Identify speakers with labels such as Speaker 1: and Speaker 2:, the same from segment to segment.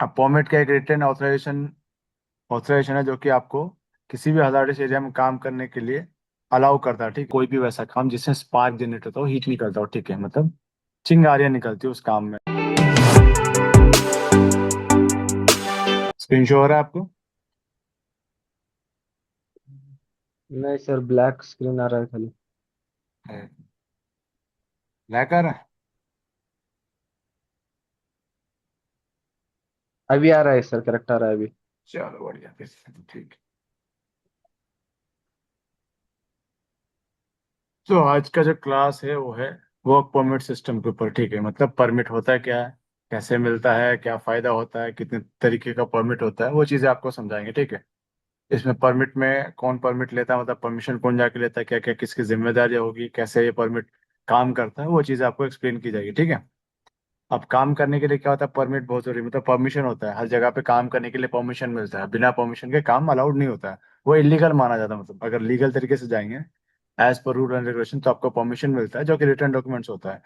Speaker 1: अब परमिट का एक रिटन ऑथराइजेशन ऑथराइजेशन है जो कि आपको किसी भी हजार्डस एरिया में काम करने के लिए अलाउ करता है। ठीक, कोई भी वैसा काम जिससे स्पार्क जनरेट होता हो, हीट निकलता हो, ठीक है, मतलब चिंगारियां निकलती है उस काम में। स्क्रीन शो हो रहा है आपको?
Speaker 2: नहीं सर, ब्लैक स्क्रीन आ रहा है खाली।
Speaker 1: ब्लैक आ रहा है?
Speaker 2: अभी आ रहा है सर, करेक्ट आ रहा है अभी।
Speaker 1: चलो बढ़िया, फिर ठीक। तो आज का जो क्लास है वो है वर्क परमिट सिस्टम के ऊपर। ठीक है, मतलब परमिट होता है क्या है, कैसे मिलता है, क्या फायदा होता है, कितने तरीके का परमिट होता है, वो चीज़ें आपको समझाएंगे। ठीक है, इसमें परमिट में कौन परमिट लेता है, मतलब परमिशन कौन जाके लेता है, क्या क्या किसकी जिम्मेदारी होगी, कैसे ये परमिट काम करता है, वो चीज़ आपको एक्सप्लेन की जाएगी। ठीक है, अब काम करने के लिए क्या होता है, परमिट बहुत जरूरी, मतलब परमिशन होता है। हर जगह पे काम करने के लिए परमिशन मिलता है, बिना परमिशन के काम अलाउड नहीं होता है, वो इलीगल माना जाता है। मतलब अगर लीगल तरीके से जाएंगे as per rule and regulation तो आपको परमिशन मिलता है जो कि रिटर्न डॉक्यूमेंट्स होता है।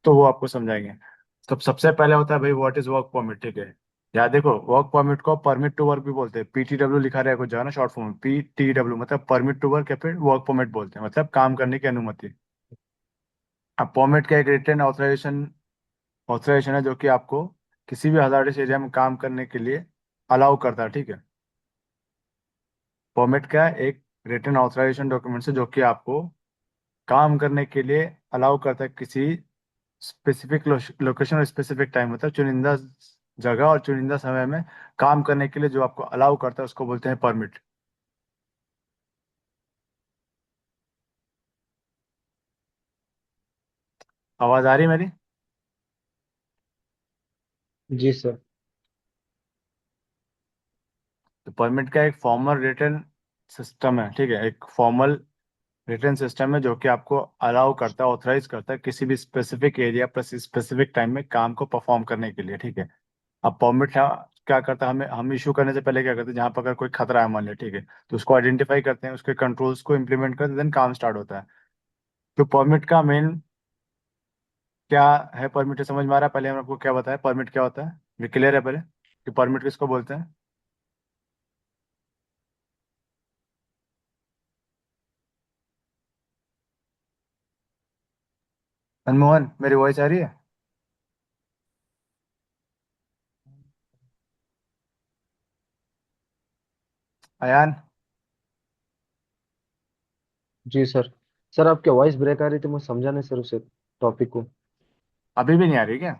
Speaker 1: तो वो आपको समझाएंगे। तो सबसे पहले होता है भाई व्हाट इज वर्क परमिट। ठीक है, याद देखो, वर्क परमिट को परमिट टू वर्क भी बोलते हैं, पीटीडब्ल्यू लिखा रहेगा कुछ जाना शॉर्ट फॉर्म, पीटीडब्ल्यू मतलब परमिट टू वर्क या फिर वर्क परमिट बोलते हैं, मतलब काम करने की अनुमति। अब परमिट का एक रिटर्न ऑथराइजेशन है जो कि आपको किसी भी हजार्डस एरिया में काम करने के लिए अलाउ करता है। ठीक है, परमिट का एक रिटर्न ऑथराइजेशन डॉक्यूमेंट है जो कि आपको काम करने के लिए अलाउ करता है किसी स्पेसिफिक लोकेशन और स्पेसिफिक टाइम, मतलब चुनिंदा जगह और चुनिंदा समय में काम करने के लिए जो आपको अलाउ करता है उसको बोलते हैं परमिट। आवाज आ रही है मेरी?
Speaker 2: जी सर।
Speaker 1: तो परमिट का एक फॉर्मल रिटर्न सिस्टम है। ठीक है, एक फॉर्मल रिटर्न सिस्टम है जो कि आपको अलाउ करता है, ऑथराइज करता है किसी भी specific area plus specific time में काम को परफॉर्म करने के लिए। ठीक है, अब परमिट क्या करता है, हमें हम इशू करने से पहले क्या करते हैं, जहाँ पर अगर कोई खतरा है मान लिया, ठीक है, तो उसको आइडेंटिफाई करते हैं, उसके कंट्रोल्स को इम्प्लीमेंट करते हैं, देन काम स्टार्ट होता है। तो परमिट का मेन क्या है, परमिट समझ में आ रहा है? पहले हम आपको क्या बताया परमिट क्या होता है, ये क्लियर है पहले कि परमिट किसको बोलते हैं? मनमोहन, मेरी वॉइस आ रही है? अयान?
Speaker 2: जी सर। सर आपकी वॉइस ब्रेक आ रही थी, मैं समझा नहीं सर उसे टॉपिक को।
Speaker 1: अभी भी नहीं आ रही क्या?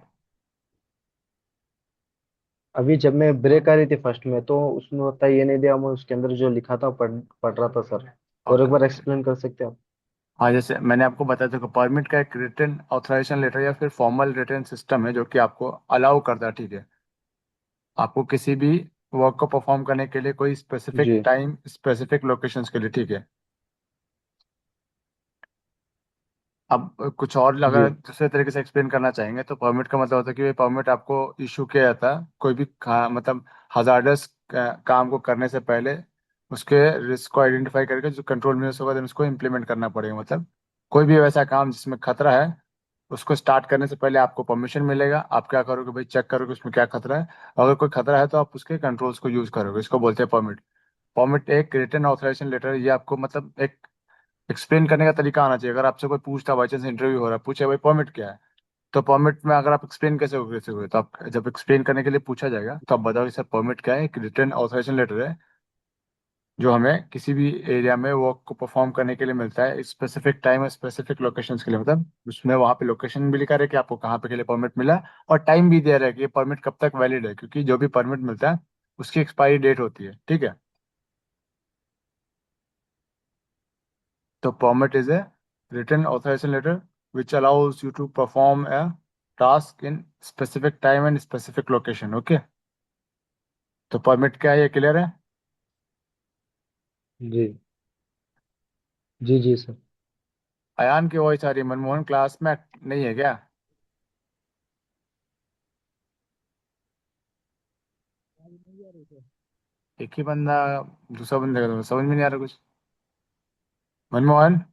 Speaker 2: अभी जब मैं ब्रेक आ रही थी फर्स्ट में, तो उसमें उतना ये नहीं दिया, मैं उसके अंदर जो लिखा था पढ़ रहा था सर। और एक
Speaker 1: ओके
Speaker 2: बार
Speaker 1: ओके।
Speaker 2: एक्सप्लेन कर सकते हैं आप?
Speaker 1: हाँ, जैसे मैंने आपको बताया था कि परमिट का एक रिटन ऑथराइजेशन लेटर या फिर फॉर्मल रिटन सिस्टम है जो कि आपको अलाउ करता है। ठीक है, आपको किसी भी वर्क को परफॉर्म करने के लिए कोई स्पेसिफिक
Speaker 2: जी
Speaker 1: टाइम स्पेसिफिक लोकेशंस के लिए। ठीक है, अब कुछ और
Speaker 2: जी
Speaker 1: अगर दूसरे तरीके से एक्सप्लेन करना चाहेंगे तो परमिट का मतलब होता है कि ये परमिट आपको इशू किया जाता है कोई भी मतलब हजार्डस काम को करने से पहले उसके रिस्क को आइडेंटिफाई करके जो कंट्रोल मेजर्स होगा then उसको इम्प्लीमेंट करना पड़ेगा। मतलब कोई भी वैसा काम जिसमें खतरा है उसको स्टार्ट करने से पहले आपको परमिशन मिलेगा, आप क्या करोगे भाई, चेक करोगे उसमें क्या खतरा है, अगर कोई खतरा है तो आप उसके कंट्रोल्स को यूज करोगे, इसको बोलते हैं परमिट। परमिट एक रिटन ऑथराइजेशन लेटर, ये आपको मतलब एक एक्सप्लेन करने का तरीका आना चाहिए। अगर आपसे कोई पूछता, बाई चांस इंटरव्यू हो रहा है, पूछे भाई परमिट क्या है, तो परमिट में अगर आप एक्सप्लेन कैसे हो, तो आप जब एक्सप्लेन करने के लिए पूछा जाएगा तो आप बताओगे सर परमिट क्या है, एक रिटर्न ऑथराइजेशन लेटर है जो हमें किसी भी एरिया में वर्क को परफॉर्म करने के लिए मिलता है स्पेसिफिक टाइम और स्पेसिफिक लोकेशंस के लिए। मतलब उसमें वहाँ पे लोकेशन भी लिखा रहे कि आपको कहाँ पे के लिए परमिट मिला, और टाइम भी दिया रहा है कि ये परमिट कब तक वैलिड है, क्योंकि जो भी परमिट मिलता है उसकी एक्सपायरी डेट होती है। ठीक है, तो permit is a written authorization letter which allows you to perform a task in specific time and specific location. Okay, तो परमिट क्या है, ये क्लियर है?
Speaker 2: जी जी जी सर।
Speaker 1: अयान की वॉइस आ रही है, मनमोहन क्लास में नहीं है क्या? एक ही बंदा, दूसरा बंदा का तो समझ में नहीं आ रहा कुछ। मनमोहन,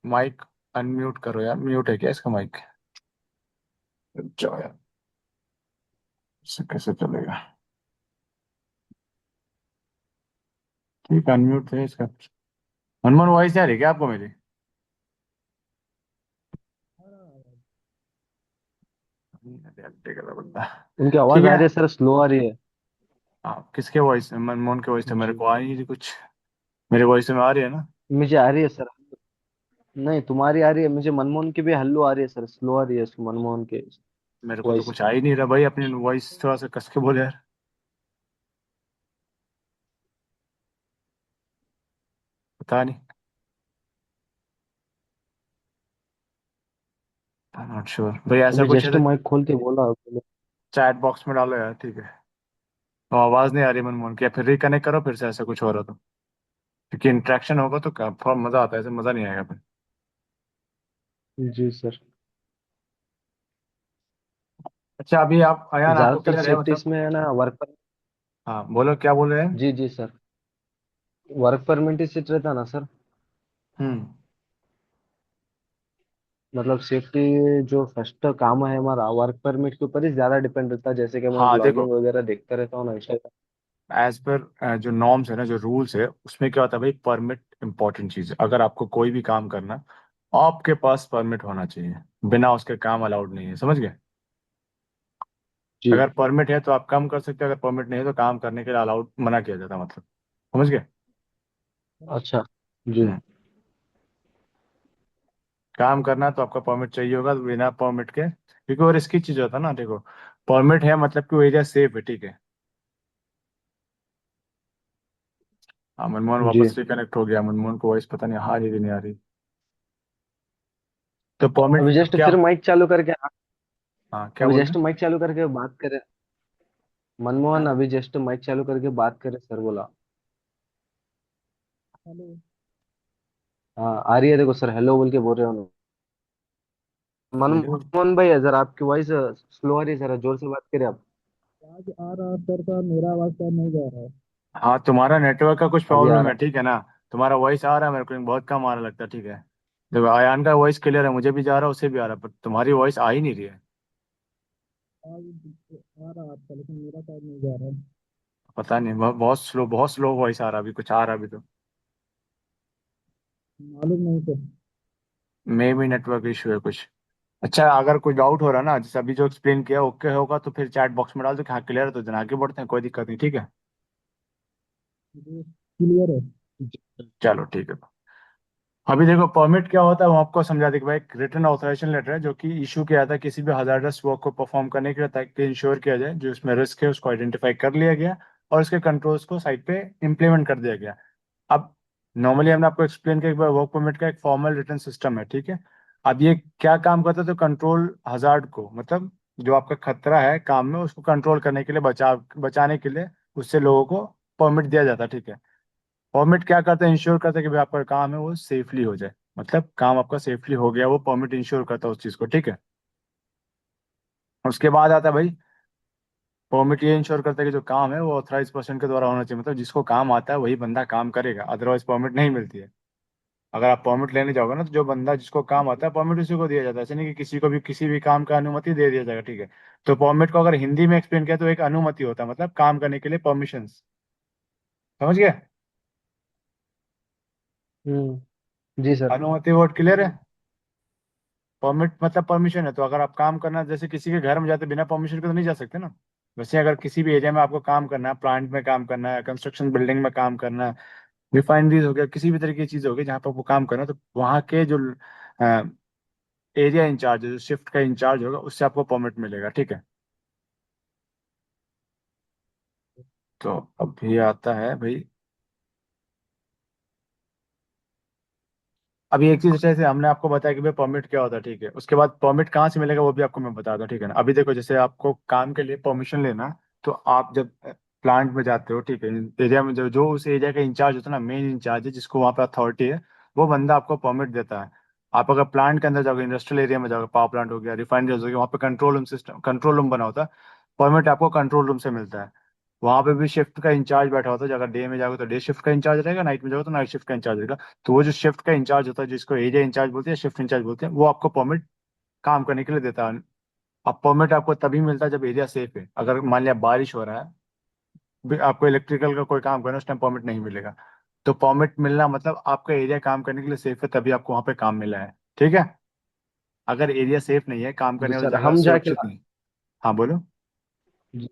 Speaker 1: माइक। अनम्यूट करो यार, म्यूट है क्या इसका माइक? जाओ यार, इससे कैसे चलेगा? ठीक, अनम्यूट है इसका। मनमोहन, वॉइस आ रही है क्या आपको मेरी? अरे अड्डे का बंदा।
Speaker 2: उनकी आवाज
Speaker 1: ठीक
Speaker 2: आ
Speaker 1: है।
Speaker 2: रही है सर, स्लो आ रही है।
Speaker 1: हाँ, किसके वॉइस? मनमोहन के वॉइस तो मेरे
Speaker 2: जी,
Speaker 1: को आ ही नहीं रही कुछ। मेरे वॉइस में आ रही है ना?
Speaker 2: मुझे आ रही है सर। नहीं, तुम्हारी आ रही है, मुझे मनमोहन की भी हल्लो आ रही है सर, स्लो आ रही है उसको मनमोहन के
Speaker 1: मेरे को तो
Speaker 2: वॉइस।
Speaker 1: कुछ आ ही नहीं रहा भाई, अपनी वॉइस थोड़ा सा कस के बोले यार। पता नहीं, आई नॉट श्योर भाई, ऐसा
Speaker 2: अभी
Speaker 1: कुछ है
Speaker 2: जस्ट
Speaker 1: तो
Speaker 2: माइक खोल के बोला बोले।
Speaker 1: चैट बॉक्स में डालो यार, ठीक है। तो आवाज नहीं आ रही मनमोहन की, या फिर रिकनेक्ट करो फिर से, ऐसा कुछ हो रहा तो। क्योंकि इंटरेक्शन होगा तो थोड़ा मजा आता है, ऐसे मजा नहीं आएगा फिर।
Speaker 2: जी सर।
Speaker 1: अच्छा, अभी आप अयान, आपको
Speaker 2: ज्यादातर
Speaker 1: क्लियर है
Speaker 2: सेफ्टी
Speaker 1: मतलब?
Speaker 2: इसमें है ना, वर्क पर।
Speaker 1: हाँ बोलो, क्या बोल रहे हैं?
Speaker 2: जी जी सर, वर्क परमिट ही सेट रहता ना सर।
Speaker 1: हम्म।
Speaker 2: मतलब सेफ्टी जो फर्स्ट काम है हमारा, वर्क परमिट के ऊपर ही ज्यादा डिपेंड रहता है, जैसे कि मैं
Speaker 1: हाँ देखो,
Speaker 2: ब्लॉगिंग वगैरह देखता रहता हूँ ना इंस्टाग्राम।
Speaker 1: एज पर जो नॉर्म्स है ना, जो रूल्स है, उसमें क्या होता है भाई, परमिट इंपॉर्टेंट चीज है। अगर आपको कोई भी काम करना, आपके पास परमिट होना चाहिए। बिना उसके काम अलाउड नहीं है, समझ गए?
Speaker 2: जी।
Speaker 1: अगर परमिट है तो आप काम कर सकते हो, अगर परमिट नहीं है तो काम करने के लिए अलाउड, मना किया जाता है मतलब। समझ गए?
Speaker 2: अच्छा। जी
Speaker 1: हम्म। काम करना है तो आपका परमिट चाहिए होगा, बिना परमिट के, क्योंकि वो रिस्की चीज होता है ना। देखो, परमिट है मतलब कि वो एरिया सेफ है, ठीक है। हाँ, मनमोहन
Speaker 2: जी।
Speaker 1: वापस रिकनेक्ट हो गया। मनमोहन को वॉइस पता नहीं आ रही कि नहीं आ रही। तो परमिट
Speaker 2: अभी जस्ट
Speaker 1: क्या?
Speaker 2: फिर माइक चालू करके,
Speaker 1: हाँ, क्या
Speaker 2: अभी
Speaker 1: बोल
Speaker 2: जस्ट
Speaker 1: रहे
Speaker 2: माइक चालू करके बात करें। मनमोहन
Speaker 1: हैं?
Speaker 2: अभी जस्ट माइक चालू करके बात करे सर, बोला। हेलो। हाँ आ रही है, देखो सर, हेलो बोल के बोल रहे हो।
Speaker 1: मेरे को,
Speaker 2: मनमोहन भाई, जरा आपकी वॉइस स्लो आ रही है, जरा जोर से बात करें आप।
Speaker 3: आवाज आ रहा सर का, मेरा आवाज शायद नहीं जा रहा है।
Speaker 1: हाँ, तुम्हारा नेटवर्क का कुछ
Speaker 2: अभी आ
Speaker 1: प्रॉब्लम है,
Speaker 2: रहा
Speaker 1: ठीक है ना? तुम्हारा वॉइस आ रहा है मेरे को, लेकिन बहुत कम आ रहा लगता है, ठीक है। देखो, अयान का वॉइस क्लियर है, मुझे भी जा रहा है, उसे भी आ रहा है, पर तुम्हारी वॉइस आ ही नहीं रही है।
Speaker 3: आवाज आ रहा है आपका, लेकिन मेरा शायद नहीं जा रहा है।
Speaker 1: पता नहीं, बहुत स्लो वॉइस आ रहा है, अभी कुछ आ रहा है अभी तो।
Speaker 3: मालूम नहीं सर।
Speaker 1: मे भी नेटवर्क इशू है कुछ। अच्छा, अगर कोई डाउट हो रहा है ना, जैसे अभी जो एक्सप्लेन किया ओके होगा, तो फिर चैट बॉक्स में डाल दो कि हाँ क्लियर है, तो दिन आगे बढ़ते हैं, कोई दिक्कत नहीं, ठीक है।
Speaker 3: क्लियर है।
Speaker 1: चलो ठीक है। अभी देखो, परमिट क्या होता है वो आपको समझा दें कि भाई, एक रिटन ऑथराइजेशन लेटर है जो कि इशू किया था किसी भी हजारडस वर्क को परफॉर्म करने के लिए, ताकि इंश्योर किया जाए जो इसमें रिस्क है उसको आइडेंटिफाई कर लिया गया, और इसके कंट्रोल्स को साइट पे इम्प्लीमेंट कर दिया गया। अब नॉर्मली हमने आपको एक्सप्लेन किया कि वर्क परमिट का एक फॉर्मल रिटन सिस्टम है, ठीक है। अब ये क्या काम करता है, तो कंट्रोल हजार्ड को, मतलब जो आपका खतरा है काम में, उसको कंट्रोल करने के लिए, बचाने के लिए उससे लोगों को परमिट दिया जाता है, ठीक है। परमिट क्या करता है, इंश्योर करता है कि भाई आपका काम है वो सेफली हो जाए, मतलब काम आपका सेफली हो गया, वो परमिट इंश्योर करता है उस चीज को, ठीक है। उसके बाद आता है भाई, परमिट ये इंश्योर करता है कि जो काम है वो ऑथराइज पर्सन के द्वारा होना चाहिए, मतलब जिसको काम आता है वही बंदा काम करेगा, अदरवाइज परमिट नहीं मिलती है। अगर आप परमिट लेने जाओगे ना, तो जो बंदा जिसको काम आता है परमिट उसी को दिया जाता है, ऐसे नहीं कि किसी को भी किसी भी काम का अनुमति दे दिया जाएगा, ठीक है। तो परमिट को अगर हिंदी में एक्सप्लेन किया तो एक अनुमति होता है, मतलब काम करने के लिए परमिशन। समझ गए?
Speaker 2: जी सर।
Speaker 1: अनुमति वर्ड क्लियर है? परमिट मतलब परमिशन है, तो अगर आप काम करना, जैसे किसी के घर में जाते बिना परमिशन के तो नहीं जा सकते ना। वैसे अगर किसी भी एरिया में आपको काम करना है, प्लांट में काम करना है, कंस्ट्रक्शन बिल्डिंग में काम करना है, रिफाइनरीज हो गया, किसी भी तरीके की चीज होगी जहाँ पर आपको काम करना है, तो वहाँ के जो एरिया इंचार्ज, जो शिफ्ट का इंचार्ज होगा, उससे आपको परमिट मिलेगा, ठीक है। तो अभी आता है भाई, अभी एक चीज जैसे हमने आपको बताया कि भाई परमिट क्या होता है, ठीक है। उसके बाद परमिट कहाँ से मिलेगा वो भी आपको मैं बता दूं, ठीक है ना। अभी देखो, जैसे आपको काम के लिए परमिशन लेना, तो आप जब प्लांट में जाते हो, ठीक है, एरिया में जो जो उस एरिया का इंचार्ज होता है ना, मेन इंचार्ज है जिसको वहाँ पे अथॉरिटी है, वो बंदा आपको परमिट देता है। आप अगर प्लांट के अंदर जाओगे, इंडस्ट्रियल एरिया में जाओगे, पावर प्लांट हो गया, रिफाइनरीज हो गया, वहाँ पे control room system, control room बना होता है। परमिट आपको कंट्रोल रूम से मिलता है। वहां पे भी शिफ्ट का इंचार्ज बैठा होता है, जो अगर डे में जाओगे तो डे शिफ्ट का इंचार्ज रहेगा, नाइट में जाओगे तो नाइट शिफ्ट का इंचार्ज रहेगा। तो वो जो शिफ्ट का इंचार्ज होता है, जिसको एरिया इंचार्ज बोलते हैं, शिफ्ट इंचार्ज बोलते हैं, वो आपको परमिट काम करने के लिए देता है। अब परमिट आपको तभी मिलता है जब एरिया सेफ है। अगर मान लिया बारिश हो रहा है, आपको इलेक्ट्रिकल का कोई काम करना है, उस टाइम परमिट नहीं मिलेगा। तो परमिट मिलना मतलब आपका एरिया काम करने के लिए सेफ है, तभी आपको वहां पे काम मिला है। ठीक है। अगर एरिया सेफ नहीं है, काम
Speaker 2: जी
Speaker 1: करने वाली
Speaker 2: सर,
Speaker 1: जगह
Speaker 2: हम जाके
Speaker 1: सुरक्षित नहीं। हाँ बोलो।
Speaker 2: जी,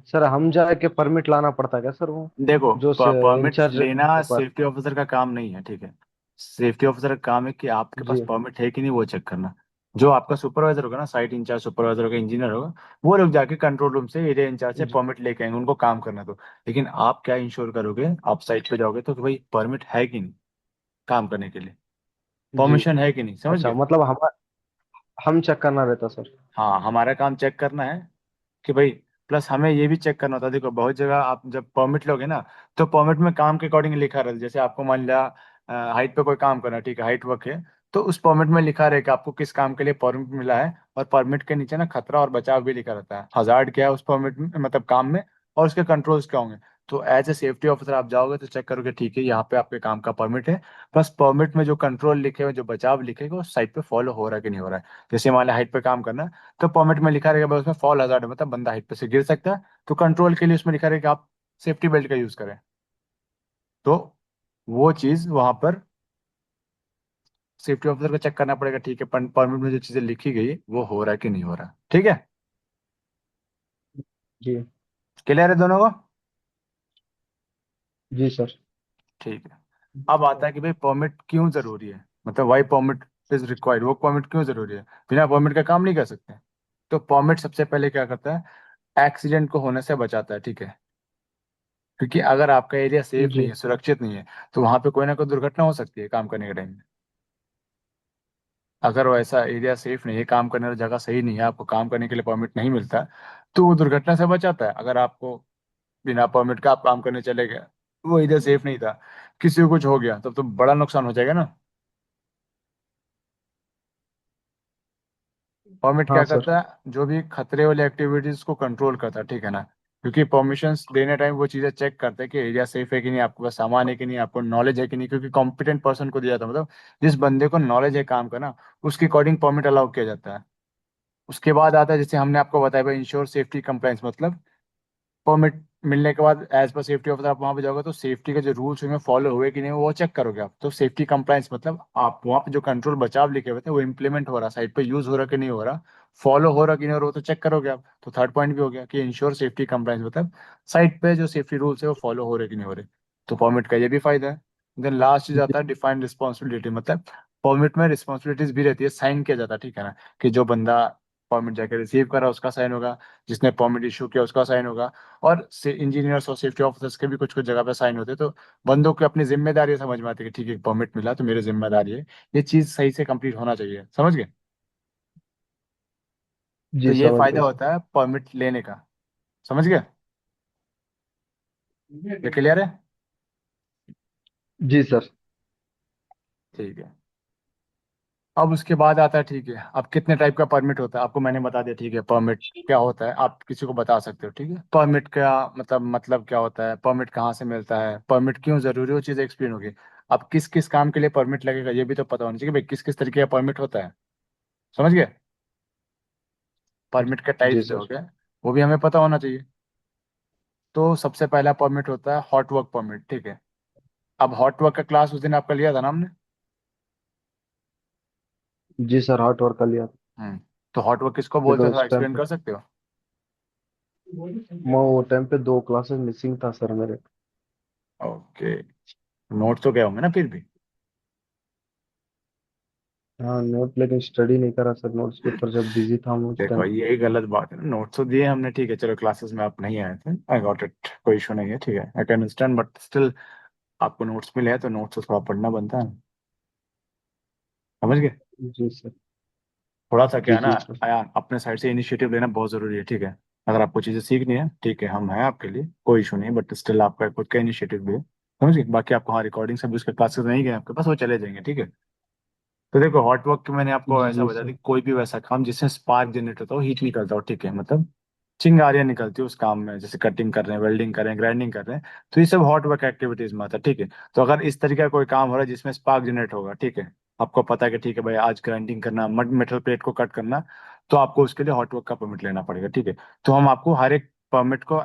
Speaker 2: सर हम जाके परमिट लाना पड़ता है क्या सर, वो
Speaker 1: देखो,
Speaker 2: जो
Speaker 1: परमिट
Speaker 2: इंचार्ज रहता है
Speaker 1: लेना
Speaker 2: के पास?
Speaker 1: सेफ्टी ऑफिसर का काम नहीं है, ठीक है। सेफ्टी ऑफिसर का काम है कि आपके पास
Speaker 2: जी
Speaker 1: परमिट है कि नहीं वो चेक करना। जो आपका सुपरवाइजर होगा ना, साइट इंचार्ज सुपरवाइजर होगा, इंजीनियर होगा, वो लोग जाके कंट्रोल रूम से एरिया इंचार्ज से
Speaker 2: जी
Speaker 1: परमिट लेके आएंगे, उनको काम करना तो। लेकिन आप क्या इंश्योर करोगे, आप साइट पे जाओगे तो कि भाई परमिट है कि नहीं काम करने के लिए,
Speaker 2: जी।
Speaker 1: परमिशन है कि नहीं, समझ
Speaker 2: अच्छा,
Speaker 1: गए।
Speaker 2: मतलब हम चेक करना रहता सर?
Speaker 1: हाँ, हमारा काम चेक करना है कि भाई, प्लस हमें ये भी चेक करना होता है। देखो, बहुत जगह आप जब परमिट लोगे ना, तो परमिट में काम के अकॉर्डिंग लिखा रहता है। जैसे आपको मान लिया हाइट पे कोई काम करना है, ठीक है, हाइट वर्क है, तो उस परमिट में लिखा रहेगा कि आपको किस काम के लिए परमिट मिला है। और परमिट के नीचे ना खतरा और बचाव भी लिखा रहता है, हजार्ड क्या है उस परमिट में, मतलब काम में, और उसके कंट्रोल्स क्या होंगे। तो एज ए सेफ्टी ऑफिसर आप जाओगे तो चेक करोगे, ठीक है, यहाँ पे आपके काम का परमिट है। प्लस परमिट में जो कंट्रोल लिखे हुए, जो बचाव लिखे हुए, वो साइट पे फॉलो हो रहा है कि नहीं हो रहा है। जैसे मान लिया हाइट पे काम करना है, तो परमिट में लिखा रहेगा भाई उसमें फॉल हजार्ड है, मतलब बंदा हाइट पे से गिर सकता है। तो कंट्रोल के लिए उसमें लिखा रहेगा कि आप सेफ्टी बेल्ट का यूज करें। तो वो चीज वहां पर सेफ्टी ऑफिसर को चेक करना पड़ेगा, ठीक है, परमिट में जो चीजें लिखी गई वो हो रहा है कि नहीं हो रहा। ठीक है।
Speaker 2: जी
Speaker 1: क्लियर है दोनों को।
Speaker 2: जी सर।
Speaker 1: ठीक है। अब आता है कि भाई परमिट क्यों जरूरी है, मतलब वाई परमिट इज रिक्वायर्ड, वो परमिट क्यों जरूरी है, बिना परमिट का काम नहीं कर सकते। तो परमिट सबसे पहले क्या करता है, एक्सीडेंट को होने से बचाता है, ठीक है। क्योंकि अगर आपका एरिया सेफ नहीं
Speaker 2: जी
Speaker 1: है, सुरक्षित नहीं है, तो वहां पे कोई ना कोई दुर्घटना हो सकती है काम करने के टाइम में। अगर वैसा एरिया सेफ नहीं है, काम करने वाली जगह सही नहीं है, आपको काम करने के लिए परमिट नहीं मिलता, तो वो दुर्घटना से बचाता है। अगर आपको बिना परमिट का आप काम करने चले गए, वो एरिया सेफ नहीं था, किसी को कुछ हो गया, तब तो बड़ा नुकसान हो जाएगा ना। परमिट
Speaker 2: हाँ
Speaker 1: क्या
Speaker 2: सर।
Speaker 1: करता है, जो भी खतरे वाली एक्टिविटीज को कंट्रोल करता है, ठीक है ना। क्योंकि परमिशंस देने टाइम वो चीजें चेक करते हैं कि एरिया सेफ है कि नहीं, आपके पास सामान है कि नहीं, आपको नॉलेज है कि नहीं, क्योंकि कॉम्पिटेंट पर्सन को दिया था, मतलब जिस बंदे को नॉलेज है काम करना, उसके अकॉर्डिंग परमिट अलाउ किया जाता है। उसके बाद आता है, जैसे हमने आपको बताया भाई, इंश्योर सेफ्टी कंप्लाइंस, मतलब परमिट मिलने के बाद एज पर सेफ्टी ऑफिसर आप वहां पे जाओगे तो सेफ्टी के जो रूल्स होंगे फॉलो हुए कि नहीं वो चेक करोगे आप। तो सेफ्टी कंप्लाइंस मतलब आप वहां पे जो कंट्रोल बचाव लिखे हुए थे वो इम्प्लीमेंट हो रहा, साइट पे यूज हो रहा कि नहीं हो रहा, फॉलो हो रहा कि नहीं हो रहा, वो तो चेक करोगे आप। तो थर्ड पॉइंट भी हो गया कि इंश्योर सेफ्टी कंप्लाइंस, मतलब साइट पे जो सेफ्टी रूल्स है वो फॉलो हो रहे कि नहीं हो रहे। तो परमिट का ये भी फायदा है। देन लास्ट चीज आता है डिफाइंड रिस्पॉन्सिबिलिटी, मतलब परमिट में रिस्पॉन्सिबिलिटीज भी रहती है, साइन किया जाता है, ठीक है ना। कि जो बंदा परमिट जाके रिसीव करा उसका साइन होगा, जिसने परमिट इशू किया उसका साइन होगा, और इंजीनियर्स और सेफ्टी ऑफिसर्स के भी कुछ कुछ जगह पे साइन होते हैं। तो बंदों को अपनी जिम्मेदारी समझ में आती है कि ठीक है, परमिट मिला तो मेरी जिम्मेदारी है, ये चीज सही से कंप्लीट होना चाहिए, समझ गए। तो
Speaker 2: जी
Speaker 1: ये
Speaker 2: समझ गए
Speaker 1: फायदा
Speaker 2: सर।
Speaker 1: होता है परमिट लेने का, समझ गए। ये क्लियर है।
Speaker 2: जी सर।
Speaker 1: ठीक है। अब उसके बाद आता है, ठीक है, अब कितने टाइप का परमिट होता है आपको मैंने बता दिया, ठीक है। परमिट क्या होता है आप किसी को बता सकते हो, ठीक है। परमिट का मतलब क्या होता है, परमिट कहाँ से मिलता है, परमिट क्यों जरूरी है, वो चीज़ एक्सप्लेन होगी। अब किस किस काम के लिए परमिट लगेगा ये भी तो पता होना चाहिए, भाई किस किस तरीके का परमिट होता है, समझ गए। परमिट के
Speaker 2: जी
Speaker 1: टाइप्स जो हो
Speaker 2: सर।
Speaker 1: गए वो भी हमें पता होना चाहिए। तो सबसे पहला परमिट होता है हॉट वर्क परमिट, ठीक है। अब हॉट वर्क का क्लास उस दिन आपका लिया था ना हमने।
Speaker 2: जी सर, हॉट वर्क कर लिया।
Speaker 1: तो हॉट वर्क किसको
Speaker 2: फिर
Speaker 1: बोलते हो, थोड़ा
Speaker 2: उस टाइम
Speaker 1: एक्सप्लेन
Speaker 2: पे
Speaker 1: कर सकते हो।
Speaker 2: मैं वो टाइम पे 2 क्लासेस मिसिंग था सर मेरे।
Speaker 1: ओके। नोट्स तो गए होंगे ना फिर भी।
Speaker 2: हाँ नोट, लेकिन स्टडी नहीं करा सर नोट्स के ऊपर, जब बिजी था मैं उस
Speaker 1: देखो
Speaker 2: टाइम।
Speaker 1: यही गलत बात है ना, नोट्स तो दिए हमने, ठीक है, चलो क्लासेस में आप नहीं आए थे, आई गॉट इट, कोई इशू नहीं है, ठीक है, I can understand, but still आपको नोट्स मिले हैं तो नोट्स तो थोड़ा पढ़ना बनता है, समझ गए।
Speaker 2: जी सर।
Speaker 1: थोड़ा सा क्या
Speaker 2: जी
Speaker 1: है ना,
Speaker 2: जी सर।
Speaker 1: आया अपने साइड से इनिशिएटिव लेना बहुत जरूरी है, ठीक है। अगर आपको चीजें सीखनी है, ठीक है, हम हैं आपके लिए, कोई इशू नहीं, बट स्टिल आपका खुद का इनिशिएटिव भी है, समझ गए। बाकी आपको, हाँ, रिकॉर्डिंग सब उसके क्लासेस नहीं गए आपके पास, वो चले जाएंगे, ठीक है। तो देखो हॉट वर्क मैंने आपको
Speaker 2: जी
Speaker 1: ऐसा
Speaker 2: जी
Speaker 1: बता
Speaker 2: सर।
Speaker 1: दी, कोई भी वैसा काम जिससे स्पार्क जनरेट होता हो, हीट निकलता हो, ठीक है, मतलब चिंगारियां निकलती है उस काम में, जैसे कटिंग कर रहे हैं, वेल्डिंग कर रहे हैं, ग्राइंडिंग कर रहे हैं, तो ये सब हॉट वर्क एक्टिविटीज में आता है, ठीक है। तो अगर इस तरीके का कोई काम हो रहा है जिसमें स्पार्क जनरेट होगा, ठीक है, आपको पता है कि ठीक है भाई आज ग्राइंडिंग करना, मड मेटल प्लेट को कट करना, तो आपको उसके लिए हॉट वर्क का परमिट लेना पड़ेगा, ठीक है। तो हम आपको हर एक परमिट को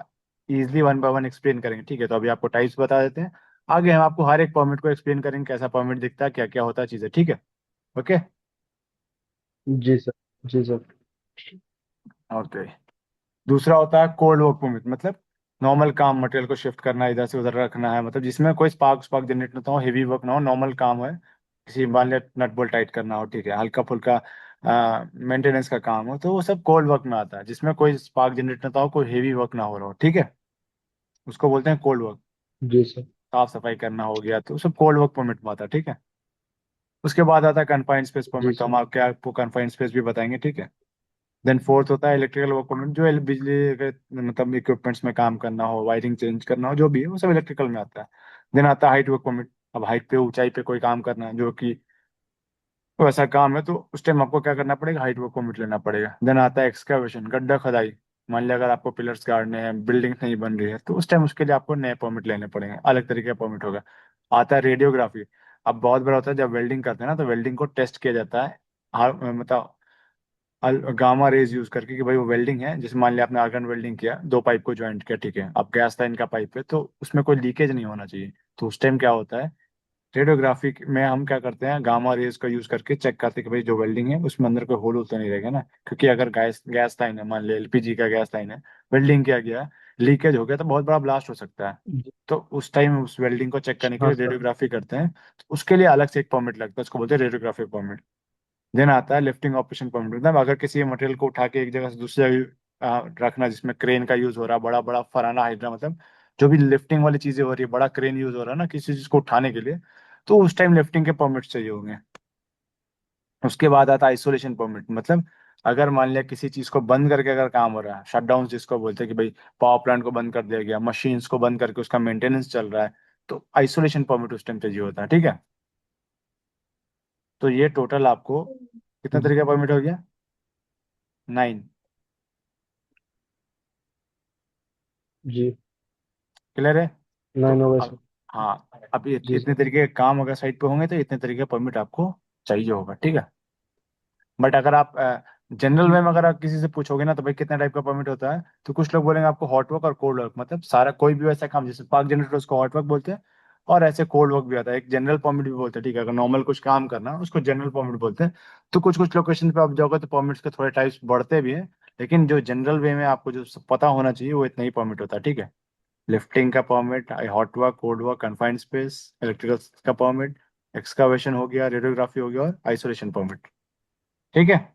Speaker 1: easily one by one explain करेंगे, ठीक है। तो अभी आपको टाइप्स बता देते हैं, आगे हम आपको हर एक परमिट को एक्सप्लेन करेंगे, कैसा परमिट दिखता है, क्या क्या होता है चीजें, ठीक है। ओके।
Speaker 2: जी सर। जी सर।
Speaker 1: ओके। दूसरा होता है कोल्ड वर्क परमिट, मतलब नॉर्मल काम, मटेरियल को शिफ्ट करना, इधर से उधर रखना है, मतलब जिसमें कोई स्पार्क स्पार्क जनरेट ना हो, हेवी वर्क ना हो, नॉर्मल काम है, किसी मान लिया नट बोल्ट टाइट करना हो, ठीक है, हल्का फुल्का मेंटेनेंस का काम हो, तो वो सब कोल्ड वर्क में आता है, जिसमें कोई स्पार्क जनरेट ना हो, कोई हेवी वर्क ना हो रहा हो, ठीक है, उसको बोलते हैं कोल्ड वर्क।
Speaker 2: जी सर।
Speaker 1: साफ सफाई करना हो गया तो सब कोल्ड वर्क परमिट में आता है, ठीक है। उसके बाद आता है कन्फाइंड स्पेस
Speaker 2: जी
Speaker 1: परमिट, तो
Speaker 2: सर।
Speaker 1: हम आपको कन्फाइंड स्पेस भी बताएंगे, ठीक है। देन फोर्थ होता है इलेक्ट्रिकल वर्क, जो बिजली के मतलब इक्विपमेंट्स में काम करना हो, वायरिंग चेंज करना हो, जो भी है वो सब इलेक्ट्रिकल में आता है। देन आता है हाइट वर्क परमिट, अब हाइट पे, ऊंचाई पे कोई काम करना है जो कि वैसा काम है, तो उस टाइम आपको क्या करना पड़ेगा, हाइट वर्क परमिट लेना पड़ेगा। देन आता है एक्सकैवेशन, गड्ढा खुदाई, मान लिया अगर आपको पिलर्स गाड़ने हैं, बिल्डिंग नहीं बन रही है, तो उस टाइम उसके लिए आपको नए परमिट लेने पड़ेंगे, अलग तरीके का परमिट होगा। आता है रेडियोग्राफी, अब बहुत बड़ा होता है जब वेल्डिंग करते हैं ना, तो वेल्डिंग को टेस्ट किया जाता है, मतलब गामा रेज यूज करके, कि भाई वो वेल्डिंग है, जैसे मान लिया आपने आर्गन वेल्डिंग किया, दो पाइप को ज्वाइंट किया, ठीक है, अब गैस लाइन का पाइप है, तो उसमें कोई लीकेज नहीं होना चाहिए, तो उस टाइम क्या होता है, रेडियोग्राफी में हम क्या करते हैं, गामा रेज का यूज करके चेक करते हैं कि भाई जो वेल्डिंग है उसमें अंदर कोई होल तो नहीं रहेगा ना, क्योंकि अगर गैस गैस लाइन है, मान लिया एलपीजी का गैस लाइन है, वेल्डिंग किया गया, लीकेज हो गया, तो बहुत बड़ा ब्लास्ट हो सकता है।
Speaker 2: जी।
Speaker 1: तो उस टाइम उस वेल्डिंग को चेक करने के
Speaker 2: हाँ
Speaker 1: लिए
Speaker 2: सर।
Speaker 1: रेडियोग्राफी करते हैं, तो उसके लिए अलग से एक परमिट लगता है, उसको बोलते हैं रेडियोग्राफी परमिट। देन आता है लिफ्टिंग ऑपरेशन परमिट, मतलब अगर किसी मटेरियल को उठा के एक जगह से दूसरी जगह रखना, जिसमें क्रेन का यूज हो रहा है, बड़ा बड़ा फराना हाइड्रा, मतलब जो भी लिफ्टिंग वाली चीजें हो रही है, बड़ा क्रेन यूज हो रहा है ना किसी चीज को उठाने के लिए, तो उस टाइम लिफ्टिंग के परमिट चाहिए होंगे। उसके बाद आता है आइसोलेशन परमिट, मतलब अगर मान लिया किसी चीज को बंद करके अगर काम हो रहा है, शटडाउन जिसको बोलते हैं, कि भाई पावर प्लांट को बंद कर दिया गया, मशीन्स को बंद करके उसका मेंटेनेंस चल रहा है, तो आइसोलेशन परमिट उस टाइम चाहिए होता है, ठीक है। तो ये टोटल आपको कितना
Speaker 2: जी।
Speaker 1: तरीके का परमिट हो गया, 9।
Speaker 2: जी।
Speaker 1: क्लियर है। तो
Speaker 2: नाइन होगा
Speaker 1: अब,
Speaker 2: सर।
Speaker 1: हाँ, अब ये
Speaker 2: जी
Speaker 1: इतने
Speaker 2: सर।
Speaker 1: तरीके के काम अगर साइट पे होंगे, तो इतने तरीके का परमिट आपको चाहिए होगा, ठीक है। बट अगर आप जनरल वे में अगर आप किसी से पूछोगे ना, तो भाई कितने टाइप का परमिट होता है, तो कुछ लोग बोलेंगे आपको हॉट वर्क और कोल्ड वर्क, मतलब सारा कोई भी वैसा काम, जैसे पार्क जनरेटर उसको हॉट वर्क बोलते हैं, और ऐसे कोल्ड वर्क भी आता है, एक जनरल परमिट भी बोलते हैं, ठीक है, अगर नॉर्मल कुछ काम करना है, उसको जनरल परमिट बोलते हैं। तो कुछ कुछ लोकेशन पे आप जाओगे तो परमिट्स के थोड़े टाइप्स बढ़ते भी हैं, लेकिन जो जनरल वे में आपको जो पता होना चाहिए वो इतना ही परमिट होता है, ठीक है। लिफ्टिंग का permit, hot work, cold work, confined space, electrical का परमिट, एक्सकावेशन हो गया, रेडियोग्राफी हो गया, और आइसोलेशन परमिट, ठीक है।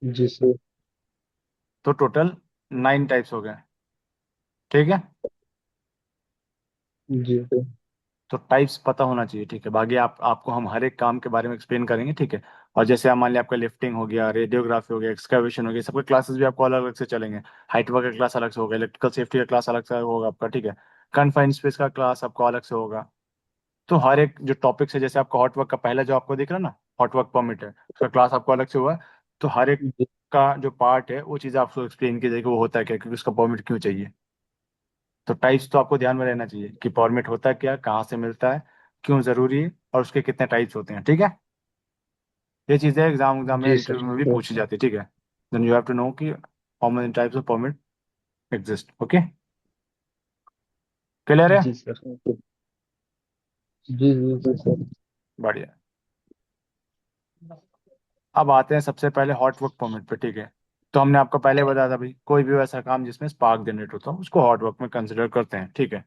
Speaker 2: जी सर।
Speaker 1: तो टोटल 9 टाइप्स हो गए, ठीक है।
Speaker 2: जी सर।
Speaker 1: तो टाइप्स पता होना चाहिए, ठीक है, बाकी आपको हम हर एक काम के बारे में एक्सप्लेन करेंगे, ठीक है। और जैसे आप मान लिया आपका लिफ्टिंग हो गया, रेडियोग्राफी हो गया, एक्सकावेशन हो गया, सबके क्लासेस भी आपको अलग अलग से चलेंगे। हाइट वर्क का क्लास अलग से होगा, इलेक्ट्रिकल सेफ्टी का क्लास अलग से होगा आपका, ठीक है। कन्फाइंड स्पेस का क्लास आपको अलग से होगा। तो हर एक जो टॉपिक्स है, जैसे आपका हॉट वर्क का पहला जो आपको दिख रहा है ना, हॉट वर्क परमिट है, उसका क्लास आपको अलग से हुआ है। तो हर एक
Speaker 2: जी।
Speaker 1: का जो पार्ट है वो चीज़ आपको एक्सप्लेन की जाएगी, वो होता है क्या, क्योंकि उसका परमिट क्यों चाहिए। तो टाइप्स तो आपको ध्यान में रहना चाहिए कि परमिट होता है क्या, कहाँ से मिलता है, क्यों जरूरी है, और उसके कितने टाइप्स होते हैं, ठीक है। ये चीज़ें एग्जाम में
Speaker 2: जी सर।
Speaker 1: इंटरव्यू में भी पूछी जाती है, ठीक है। Then you have to know कि how many types of permit exist, okay. Clear है।
Speaker 2: जी सर। जी जी जी सर।
Speaker 1: बढ़िया। अब आते हैं सबसे पहले हॉट वर्क परमिट पे, ठीक है। तो हमने आपको पहले बताया था भाई, कोई भी वैसा काम जिसमें स्पार्क जनरेट होता है उसको हॉट वर्क में कंसिडर करते हैं, ठीक है।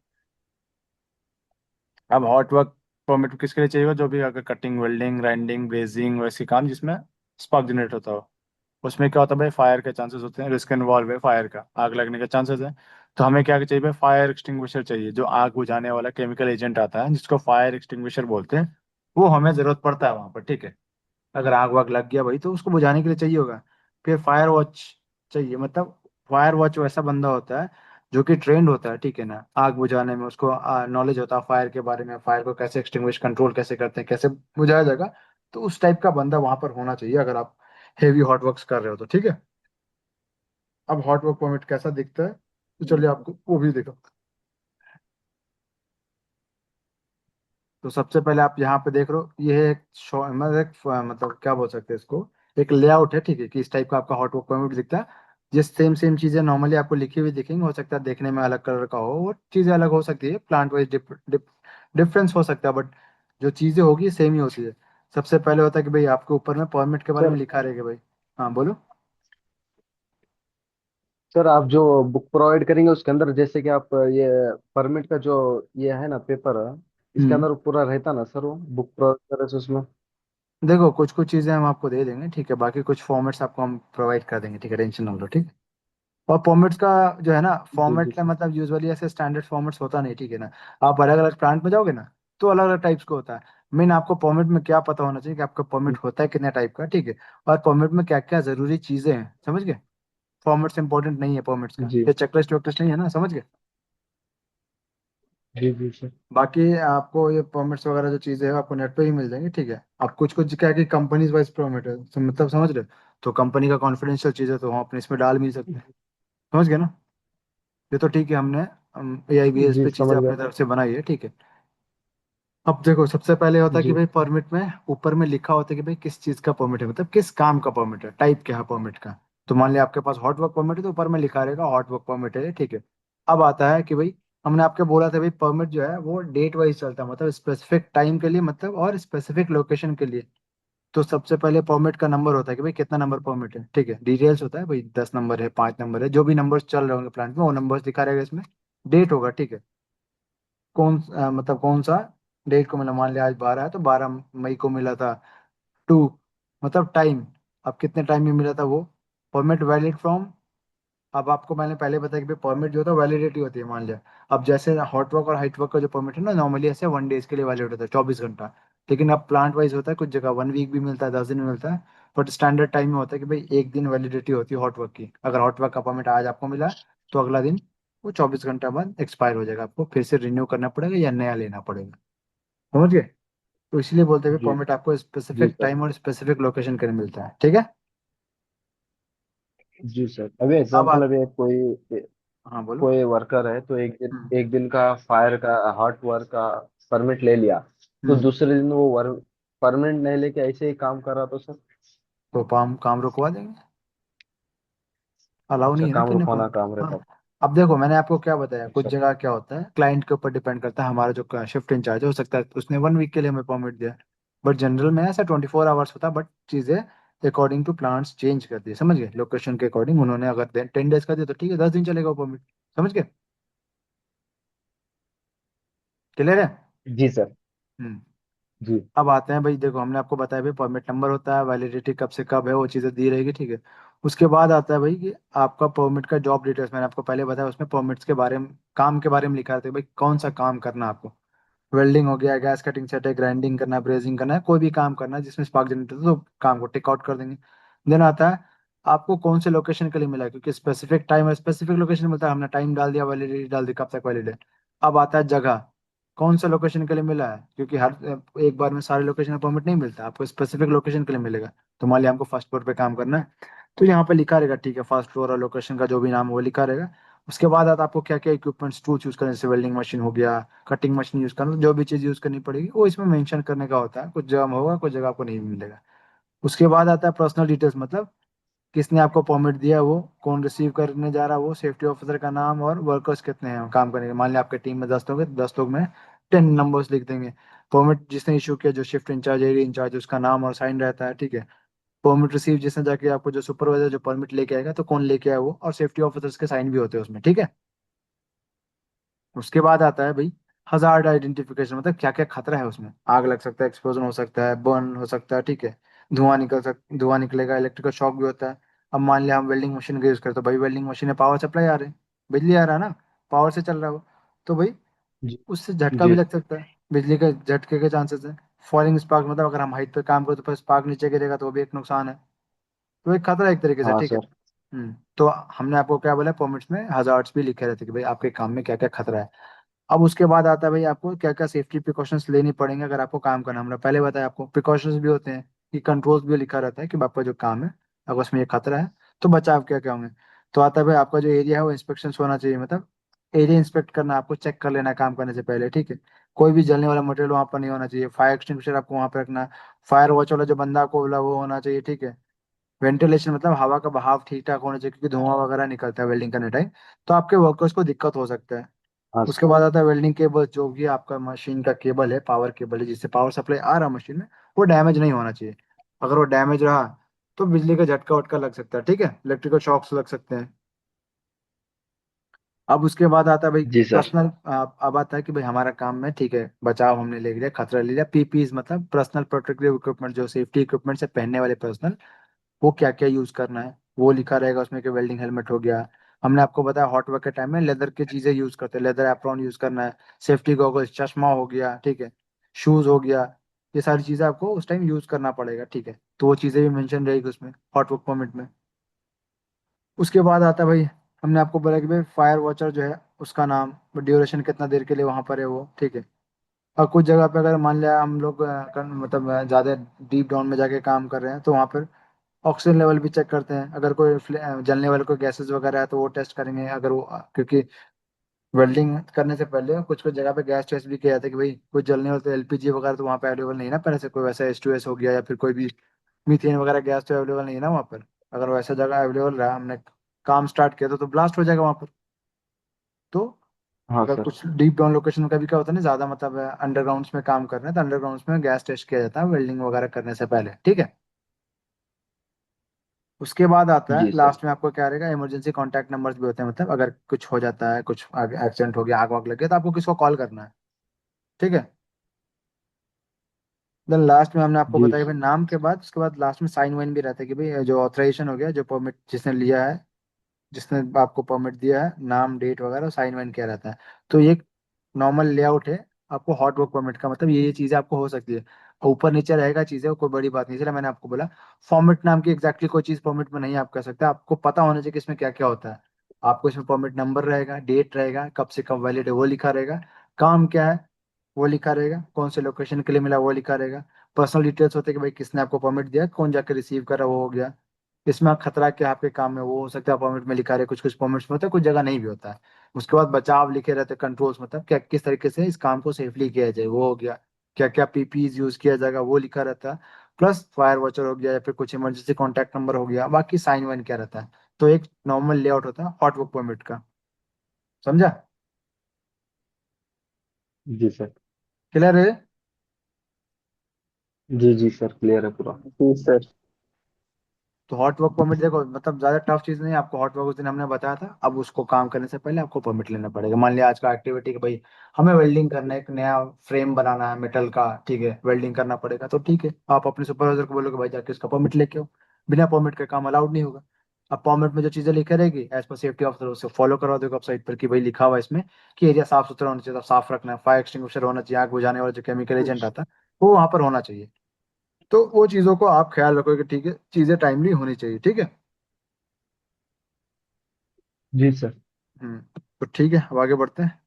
Speaker 1: अब हॉट वर्क परमिट किसके लिए चाहिए होगा, जो भी अगर कटिंग, वेल्डिंग, ग्राइंडिंग, ब्रेजिंग, वैसे काम जिसमें स्पार्क जनरेट होता हो। उसमें क्या होता है भाई, फायर के चांसेस होते हैं, रिस्क इन्वॉल्व है, फायर का, आग लगने के चांसेस है। तो हमें क्या चाहिए भाई, फायर एक्सटिंग्विशर चाहिए, जो आग बुझाने वाला केमिकल एजेंट आता है जिसको फायर एक्सटिंग्विशर बोलते हैं, वो हमें जरूरत पड़ता है वहां पर, ठीक है। अगर आग वाग लग गया भाई, तो उसको बुझाने के लिए चाहिए होगा। फिर फायर वॉच चाहिए, मतलब फायर वॉच वैसा बंदा होता है जो कि ट्रेंड होता है, ठीक है ना, आग बुझाने में, उसको नॉलेज होता है फायर के बारे में, फायर को कैसे एक्सटिंग्विश, कंट्रोल कैसे करते हैं, कैसे बुझाया जाएगा। तो उस टाइप का बंदा वहां पर होना चाहिए अगर आप हेवी हॉट वर्क्स कर रहे हो तो, ठीक है। अब हॉट वर्क परमिट कैसा दिखता है, तो चलिए आपको वो भी देखो। तो सबसे पहले आप यहाँ पे देख रहे हो, ये है एक मतलब मतलब क्या बोल सकते हैं इसको, एक लेआउट है, ठीक है, कि इस टाइप का आपका हॉट वर्क परमिट दिखता है। जिस सेम सेम चीजें नॉर्मली आपको लिखी हुई दिखेंगी, हो सकता है देखने में अलग कलर का हो, वो चीजें अलग हो सकती है, प्लांट वाइज डिफरेंस हो सकता है, बट जो चीजें होगी सेम ही होती है। सबसे पहले होता है कि भाई आपके ऊपर में परमिट के बारे में
Speaker 2: सर
Speaker 1: लिखा रहेगा भाई। हाँ बोलो।
Speaker 2: सर आप जो बुक प्रोवाइड करेंगे उसके अंदर जैसे कि आप ये परमिट का जो ये है ना पेपर, इसके
Speaker 1: हम्म।
Speaker 2: अंदर पूरा रहता ना सर, वो बुक प्रोवाइड करे तो उसमें।
Speaker 1: देखो कुछ कुछ चीजें हम आपको दे देंगे, ठीक है, बाकी कुछ फॉर्मेट्स आपको हम प्रोवाइड कर देंगे, ठीक है, टेंशन ना लो, ठीक है। और फॉर्मेट्स का जो है ना,
Speaker 2: जी जी
Speaker 1: फॉर्मेट का
Speaker 2: सर।
Speaker 1: मतलब यूजुअली ऐसे स्टैंडर्ड फॉर्मेट्स होता नहीं, ठीक है ना। आप अलग अलग प्लांट में जाओगे ना, तो अलग अलग टाइप्स का होता है। मेन आपको परमिट में क्या पता होना चाहिए कि आपका परमिट होता है कितने टाइप का, ठीक है, और परमिट में क्या क्या जरूरी चीजें हैं, समझ गए। फॉर्मेट्स इंपॉर्टेंट नहीं है परमिट्स का,
Speaker 2: जी
Speaker 1: ये चेकलिस्ट वेकलिस्ट नहीं है ना, समझ गए।
Speaker 2: जी जी सर।
Speaker 1: बाकी आपको ये परमिट्स वगैरह जो चीजें है आपको नेट पे ही मिल जाएंगी, ठीक है। आप कुछ कुछ क्या है कि कंपनीज वाइज परमिट है, मतलब समझ रहे हो? तो कंपनी का कॉन्फिडेंशियल चीज है, तो हम अपने इसमें डाल भी नहीं सकते, समझ गए ना। ये तो ठीक है, हमने AIBS
Speaker 2: जी
Speaker 1: पे चीजें
Speaker 2: समझ गया।
Speaker 1: अपनी तरफ से बनाई है, ठीक है। अब देखो सबसे पहले होता है कि
Speaker 2: जी
Speaker 1: भाई परमिट में ऊपर में लिखा होता है कि भाई किस चीज का परमिट है, मतलब किस काम का परमिट है, टाइप क्या है परमिट का। तो मान लिया आपके पास हॉट वर्क परमिट है, तो ऊपर में लिखा रहेगा हॉट वर्क परमिट है, ठीक है। अब आता है कि भाई हमने आपके बोला था भाई परमिट जो है वो डेट वाइज चलता है, मतलब स्पेसिफिक टाइम के लिए, मतलब और स्पेसिफिक लोकेशन के लिए। तो सबसे पहले परमिट का नंबर होता है कि भाई कितना नंबर परमिट है, ठीक है, डिटेल्स होता है भाई 10 नंबर है, 5 नंबर है, जो भी नंबर चल रहे होंगे प्लांट में वो नंबर दिखा रहेगा इसमें। डेट होगा, ठीक है, मतलब कौन सा डेट को मिला, मान लिया आज 12 है तो 12 मई को मिला था। टू मतलब टाइम, अब कितने टाइम में मिला था वो। परमिट वैलिड फ्रॉम, अब आपको मैंने पहले बताया कि परमिट जो होता है वैलिडिटी होती है, मान लिया अब जैसे हॉट वर्क और हाइट वर्क का जो परमिट है ना, नॉर्मली ऐसे 1 डेज के लिए वैलिड होता है, 24 घंटा। लेकिन अब प्लांट वाइज होता है, कुछ जगह 1 वीक भी मिलता है, 10 दिन भी मिलता है। बट स्टैंडर्ड टाइम में होता है कि भाई एक दिन वैलिडिटी होती है हॉट वर्क की, अगर हॉट वर्क का परमिट आज आपको मिला तो अगला दिन वो 24 घंटा बाद एक्सपायर हो जाएगा, आपको फिर से रिन्यू करना पड़ेगा या नया लेना पड़ेगा, समझ गए। तो इसलिए बोलते हैं कि
Speaker 2: जी
Speaker 1: परमिट आपको
Speaker 2: जी
Speaker 1: स्पेसिफिक
Speaker 2: सर।
Speaker 1: टाइम और स्पेसिफिक लोकेशन के लिए मिलता है, ठीक है।
Speaker 2: जी सर, अभी
Speaker 1: अब
Speaker 2: एग्जांपल, अभी कोई
Speaker 1: हाँ बोलो।
Speaker 2: कोई वर्कर है तो
Speaker 1: हम्म।
Speaker 2: एक दिन का फायर का हॉट वर्क का परमिट ले लिया, तो
Speaker 1: हम्म।
Speaker 2: दूसरे दिन वो वर्क परमिट नहीं लेके ऐसे ही काम कर रहा तो सर।
Speaker 1: तो काम काम रुकवा देंगे, अलाउ नहीं
Speaker 2: अच्छा,
Speaker 1: है ना
Speaker 2: काम
Speaker 1: करने को।
Speaker 2: रुकवाना काम
Speaker 1: हाँ।
Speaker 2: रहता है।
Speaker 1: अब देखो मैंने आपको क्या बताया, कुछ
Speaker 2: अच्छा।
Speaker 1: जगह क्या होता है क्लाइंट के ऊपर डिपेंड करता है, हमारा जो शिफ्ट इंचार्ज है हो सकता है उसने 1 वीक के लिए हमें परमिट दिया, बट जनरल में ऐसा 24 आवर्स होता है, बट चीजें अकॉर्डिंग टू प्लान्स चेंज कर दी, समझ गए, लोकेशन के अकॉर्डिंग उन्होंने अगर 10 डेज का दिया तो ठीक है, 10 दिन चलेगा वो परमिट, समझ गए, क्लियर है।
Speaker 2: जी सर।
Speaker 1: हम्म।
Speaker 2: जी।
Speaker 1: अब आते हैं भाई, देखो हमने आपको बताया भाई परमिट नंबर होता है, वैलिडिटी कब से कब है, वो चीज़ें दी रहेगी, ठीक है। उसके बाद आता है भाई कि आपका परमिट का जॉब डिटेल्स, मैंने आपको पहले बताया, उसमें परमिट्स के बारे में, काम के बारे में लिखा रहता है भाई कौन सा काम करना है आपको। वेल्डिंग हो गया, गैस कटिंग सेट है, ग्राइंडिंग करना है, ब्रेजिंग करना है, कोई भी काम करना है जिसमें स्पार्क जनरेटर, तो काम को टिक आउट कर देंगे। देन आता है आपको कौन से लोकेशन के लिए मिला है, क्योंकि स्पेसिफिक टाइम और स्पेसिफिक लोकेशन मिलता है, हमने टाइम डाल दिया, वैलिडिटी डाल दी, कब तक वैलिड है। अब आता है जगह, कौन से लोकेशन के लिए मिला है, क्योंकि हर एक बार में सारे लोकेशन का परमिट नहीं मिलता, आपको स्पेसिफिक लोकेशन के लिए मिलेगा। तो मान लिया हमको फर्स्ट फ्लोर पे काम करना है, तो यहाँ पे लिखा रहेगा, ठीक है, फर्स्ट फ्लोर और लोकेशन का जो भी नाम है वो लिखा रहेगा। उसके बाद आता है आपको क्या क्या इक्विपमेंट्स टूल्स यूज करना है, जैसे वेल्डिंग मशीन हो गया, कटिंग मशीन यूज करना, जो भी चीज यूज करनी पड़ेगी वो इसमें मेंशन करने का होता है, कुछ जगह में होगा कुछ जगह आपको नहीं मिलेगा। उसके बाद आता है पर्सनल डिटेल्स, मतलब किसने आपको परमिट दिया है, वो कौन रिसीव करने जा रहा है, वो सेफ्टी ऑफिसर का नाम और वर्कर्स कितने हैं काम करने के, मान लिया आपके टीम में 10 लोग हैं, 10 लोग में 10 नंबर्स लिख देंगे। परमिट जिसने इशू किया, जो शिफ्ट इंचार्ज एरिया इंचार्ज, उसका नाम और साइन रहता है, ठीक है। परमिट रिसीव जिसने जाके आपको, जो सुपरवाइजर जो परमिट लेके आएगा, तो कौन लेके आया वो, और सेफ्टी ऑफिसर्स के साइन भी होते हैं उसमें, ठीक है। उसके बाद आता है भाई हजार्ड आइडेंटिफिकेशन, मतलब क्या क्या खतरा है उसमें, आग लग सकता है, एक्सप्लोजन हो सकता है, बर्न हो सकता है, ठीक है, धुआं निकलेगा, इलेक्ट्रिकल शॉक भी होता है। अब मान लिया हम वेल्डिंग मशीन का यूज करते हैं, तो भाई वेल्डिंग मशीन में पावर सप्लाई आ रही है, बिजली आ रहा है ना, पावर से चल रहा हो, तो भाई
Speaker 2: जी
Speaker 1: उससे झटका भी
Speaker 2: जी।
Speaker 1: लग सकता है, बिजली के झटके के चांसेस है। फॉलिंग स्पार्क, मतलब अगर हम हाइट पे काम करें तो फिर स्पार्क नीचे गिरेगा, तो वो भी एक नुकसान है, तो एक खतरा है एक तरीके से,
Speaker 2: हाँ
Speaker 1: ठीक है।
Speaker 2: सर।
Speaker 1: तो हमने आपको क्या बोला, परमिट्स में हजार्ड्स भी लिखे रहते हैं कि भाई आपके काम में क्या क्या खतरा है। अब उसके बाद आता है भाई आपको क्या क्या सेफ्टी प्रिकॉशंस लेनी पड़ेंगे अगर आपको काम करना, हमने पहले बताया आपको प्रिकॉशंस भी होते हैं, कि कंट्रोल्स भी लिखा रहता है कि आपका जो काम है अगर उसमें ये खतरा है तो बचाव क्या क्या होंगे। तो आता है भाई आपका जो एरिया है वो इंस्पेक्शन होना चाहिए, मतलब एरिया इंस्पेक्ट करना, आपको चेक कर लेना है काम करने से पहले, ठीक है। कोई भी जलने वाला मटेरियल वहां पर नहीं होना चाहिए। फायर एक्सटिंग्विशर आपको वहां पर रखना है। फायर वॉच वाला जो बंदा आपको बोला वो होना चाहिए, ठीक है। वेंटिलेशन मतलब हवा का बहाव ठीक ठाक होना चाहिए, क्योंकि धुआं वगैरह निकलता है वेल्डिंग करने टाइम, तो आपके वर्कर्स को दिक्कत हो सकता है।
Speaker 2: हाँ
Speaker 1: उसके
Speaker 2: सर।
Speaker 1: बाद आता है वेल्डिंग केबल, जो भी आपका मशीन का केबल है, पावर केबल है जिससे पावर सप्लाई आ रहा है मशीन में, वो डैमेज नहीं होना चाहिए। अगर वो डैमेज रहा तो बिजली का झटका वटका लग सकता है, ठीक है, इलेक्ट्रिकल शॉक्स लग सकते हैं। अब उसके बाद आता है भाई
Speaker 2: जी सर।
Speaker 1: पर्सनल। अब आता है कि भाई हमारा काम में, ठीक है, बचाव हमने ले लिया, खतरा ले लिया, पीपीज मतलब पर्सनल प्रोटेक्टिव इक्विपमेंट, जो सेफ्टी इक्विपमेंट से पहनने वाले पर्सनल, वो क्या क्या यूज करना है वो लिखा रहेगा उसमें, कि वेल्डिंग हेलमेट हो गया। हमने आपको बताया हॉट वर्क के टाइम में लेदर की चीजें यूज करते हैं, लेदर एप्रॉन यूज करना है। सेफ्टी गॉगल्स, चश्मा हो गया, ठीक है, शूज हो गया। ये सारी चीजें आपको उस टाइम यूज करना पड़ेगा, ठीक है। तो वो चीजें भी मेंशन रहेगी उसमें हॉट वर्क परमिट में। उसके बाद आता है भाई, हमने आपको बोला कि भाई फायर वॉचर जो है उसका नाम, ड्यूरेशन कितना देर के लिए वहां पर है वो, ठीक है। और कुछ जगह पे अगर मान लिया हम लोग मतलब ज्यादा डीप डाउन में जाके काम कर रहे हैं, तो वहां पर ऑक्सीजन लेवल भी चेक करते हैं। अगर कोई जलने वाले कोई गैसेस वगैरह है तो वो टेस्ट करेंगे। अगर वो क्योंकि वेल्डिंग करने से पहले कुछ कुछ जगह पे गैस टेस्ट भी किया जाता है, कि भाई कुछ जलने वाले तो एलपीजी वगैरह तो वहाँ पे अवेलेबल नहीं है ना पहले से, कोई वैसा H2S हो गया या फिर कोई भी मीथेन वगैरह गैस तो अवेलेबल नहीं है ना वहाँ पर। अगर वैसा जगह अवेलेबल रहा, हमने काम स्टार्ट किया तो ब्लास्ट हो जाएगा वहाँ पर। तो
Speaker 2: हाँ
Speaker 1: अगर
Speaker 2: सर।
Speaker 1: कुछ डीप डाउन लोकेशन में कभी क्या होता है ना, ज्यादा मतलब अंडरग्राउंड में काम कर रहे हैं, तो अंडरग्राउंड में गैस टेस्ट किया जाता है वेल्डिंग वगैरह करने से पहले, ठीक है। उसके बाद आता है
Speaker 2: जी सर।
Speaker 1: लास्ट में आपको क्या रहेगा, इमरजेंसी कॉन्टैक्ट नंबर्स भी होते हैं, मतलब अगर कुछ हो जाता है, कुछ एक्सीडेंट हो गया, आग वाग लग गया, तो आपको किसको कॉल करना है, ठीक है। देन लास्ट में हमने आपको
Speaker 2: जी
Speaker 1: बताया कि भाई नाम के बाद उसके बाद लास्ट में साइन वाइन भी रहता है, कि भाई जो ऑथराइजेशन हो गया, जो परमिट जिसने लिया है, जिसने आपको परमिट दिया है, नाम डेट वगैरह साइन वाइन किया रहता है। तो ये नॉर्मल लेआउट है आपको हॉट वर्क परमिट का, मतलब ये चीजें आपको हो सकती है। और ऊपर नीचे रहेगा चीजें, कोई बड़ी बात नहीं, इसलिए मैंने आपको बोला फॉर्मेट नाम की एग्जैक्टली कोई चीज परमिट में नहीं आप कर सकते, आपको पता होना चाहिए कि इसमें क्या क्या होता है। आपको इसमें परमिट नंबर रहेगा, डेट रहेगा, कब से कब वैलिड है वो लिखा रहेगा, काम क्या है वो लिखा रहेगा, कौन से लोकेशन के लिए मिला वो लिखा रहेगा। पर्सनल डिटेल्स होते हैं कि भाई किसने आपको परमिट दिया, कौन जाकर रिसीव करा, वो हो गया। इसमें आप खतरा क्या आपके काम में वो हो सकता है परमिट में लिखा रहे, कुछ कुछ परमिट्स में होता है, कुछ जगह नहीं भी होता है। उसके बाद बचाव लिखे रहते हैं, कंट्रोल्स मतलब क्या किस तरीके से इस काम को सेफली किया जाए वो हो गया। क्या क्या पीपीज यूज किया जाएगा वो लिखा रहता है। प्लस फायर वॉचर हो गया या फिर कुछ इमरजेंसी कॉन्टैक्ट नंबर हो गया, बाकी साइन वाइन क्या रहता है। तो एक नॉर्मल लेआउट होता है हॉट वर्क परमिट का, समझा?
Speaker 2: जी सर।
Speaker 1: क्लियर है?
Speaker 2: जी जी सर, क्लियर है पूरा।
Speaker 3: जी सर।
Speaker 1: तो हॉट वर्क परमिट देखो, मतलब ज्यादा टफ चीज नहीं है, आपको हॉट वर्क उस दिन हमने बताया था, अब उसको काम करने से पहले आपको परमिट लेना पड़ेगा। मान लिया आज का एक्टिविटी कि भाई हमें वेल्डिंग करना है, एक नया फ्रेम बनाना है मेटल का, ठीक है, वेल्डिंग करना पड़ेगा, तो ठीक है, आप अपने सुपरवाइजर को बोलोगे भाई जाके उसका परमिट लेके आओ। बिना परमिट के काम अलाउड नहीं होगा। अब परमिट में जो चीजें लिखे रहेगी एज पर सेफ्टी ऑफिसर उससे फॉलो करवा दोगे आप साइट पर, कि भाई लिखा हुआ है इसमें कि एरिया साफ सुथरा होना चाहिए, साफ रखना है, फायर एक्सटिंग्विशर होना चाहिए, आग बुझाने वाला जो केमिकल एजेंट आता है वो वहां पर होना चाहिए। तो वो चीजों को आप ख्याल रखोगे, ठीक है, चीजें टाइमली होनी चाहिए, ठीक है।
Speaker 2: जी सर।
Speaker 1: तो ठीक है, अब आगे बढ़ते हैं।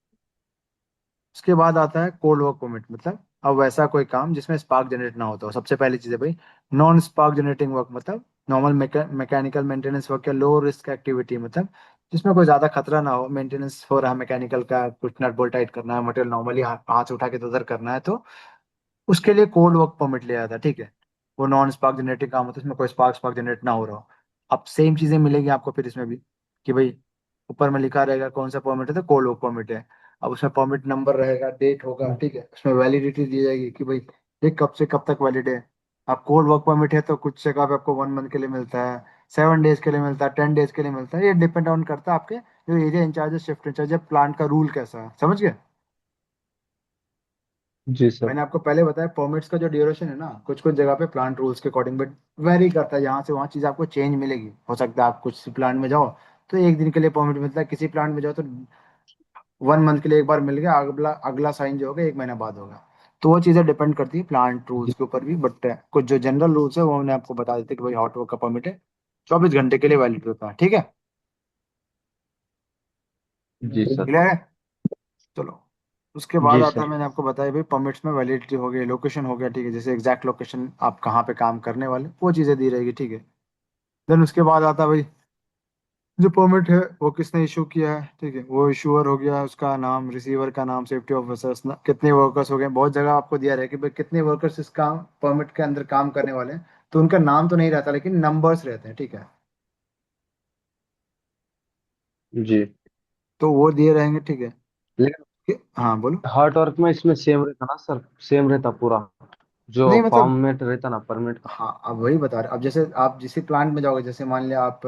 Speaker 1: उसके बाद आता है कोल्ड वर्क परमिट, मतलब अब वैसा कोई काम जिसमें स्पार्क जनरेट ना होता हो। सबसे पहली चीज है भाई नॉन स्पार्क जनरेटिंग वर्क, मतलब नॉर्मल मैकेनिकल मेंटेनेंस वर्क या लो रिस्क एक्टिविटी, मतलब जिसमें कोई ज्यादा खतरा ना हो, मेंटेनेंस हो रहा है मैकेनिकल का, कुछ नट बोल्ट टाइट करना है, मटेरियल नॉर्मली हाथ उठा के तो उधर करना है, तो उसके लिए कोल्ड वर्क परमिट लिया जाता है, ठीक है। वो नॉन स्पार्क जनरेटिंग काम होता है, इसमें कोई स्पार्क स्पार्क जनरेट ना हो रहा हो। अब सेम चीजें मिलेगी आपको फिर इसमें भी, कि भाई ऊपर में लिखा रहेगा कौन सा परमिट है, तो कोल्ड वर्क परमिट है। अब उसमें परमिट नंबर रहेगा, डेट होगा, ठीक है, उसमें वैलिडिटी दी जाएगी कि भाई ये कब से कब तक वैलिड है। अब कोल्ड वर्क परमिट है तो कुछ जगह पे आपको 1 मंथ के लिए मिलता है, 7 डेज के लिए मिलता है, 10 डेज के लिए मिलता है, ये डिपेंड ऑन करता है आपके जो एरिया इंचार्ज है, शिफ्ट इंचार्ज है, प्लांट का रूल कैसा है, समझ गए?
Speaker 2: जी सर।
Speaker 1: मैंने आपको पहले बताया परमिट्स का जो ड्यूरेशन है ना, कुछ कुछ जगह पे प्लांट रूल्स के अकॉर्डिंग बट वेरी करता है, यहाँ से वहाँ चीज आपको चेंज मिलेगी। हो सकता है आप कुछ प्लांट में जाओ तो एक दिन के लिए परमिट मिलता है, किसी प्लांट में जाओ तो 1 मंथ के लिए एक बार मिल गया, अगला अगला साइन जो होगा 1 महीना बाद होगा। तो वो चीजें डिपेंड करती है प्लांट रूल्स
Speaker 2: जी।
Speaker 1: के ऊपर भी, बट कुछ जो जनरल रूल्स है वो मैंने आपको बता देते कि भाई हॉट वर्क का परमिट है 24 घंटे के लिए वैलिड होता है, ठीक है।
Speaker 2: जी सर।
Speaker 1: क्लियर है? चलो, उसके बाद
Speaker 2: जी
Speaker 1: आता है,
Speaker 2: सर।
Speaker 1: मैंने आपको बताया भाई परमिट्स में वैलिडिटी हो गई, लोकेशन हो गया, ठीक है, जैसे एग्जैक्ट लोकेशन आप कहाँ पे काम करने वाले वो चीज़ें दी रहेगी, ठीक है। देन उसके बाद आता है भाई जो परमिट है वो किसने इशू किया है, ठीक है, वो इशूअर हो गया, उसका नाम, रिसीवर का नाम, सेफ्टी ऑफिसर्स, कितने वर्कर्स हो गए, बहुत जगह आपको दिया रहे कि भाई कितने वर्कर्स इस काम परमिट के अंदर काम करने वाले हैं, तो उनका नाम तो नहीं रहता लेकिन नंबर्स रहते हैं, ठीक है।
Speaker 2: जी।
Speaker 1: तो वो दिए रहेंगे, ठीक है।
Speaker 2: लेकिन
Speaker 1: हाँ बोलो।
Speaker 2: हार्ड वर्क में इसमें सेम रहता ना सर, सेम रहता पूरा, जो
Speaker 1: नहीं
Speaker 2: फॉर्म
Speaker 1: मतलब,
Speaker 2: में रहता ना परमिट।
Speaker 1: हाँ अब वही बता रहे, अब जैसे आप जिस प्लांट में जाओगे, जैसे मान लिया आप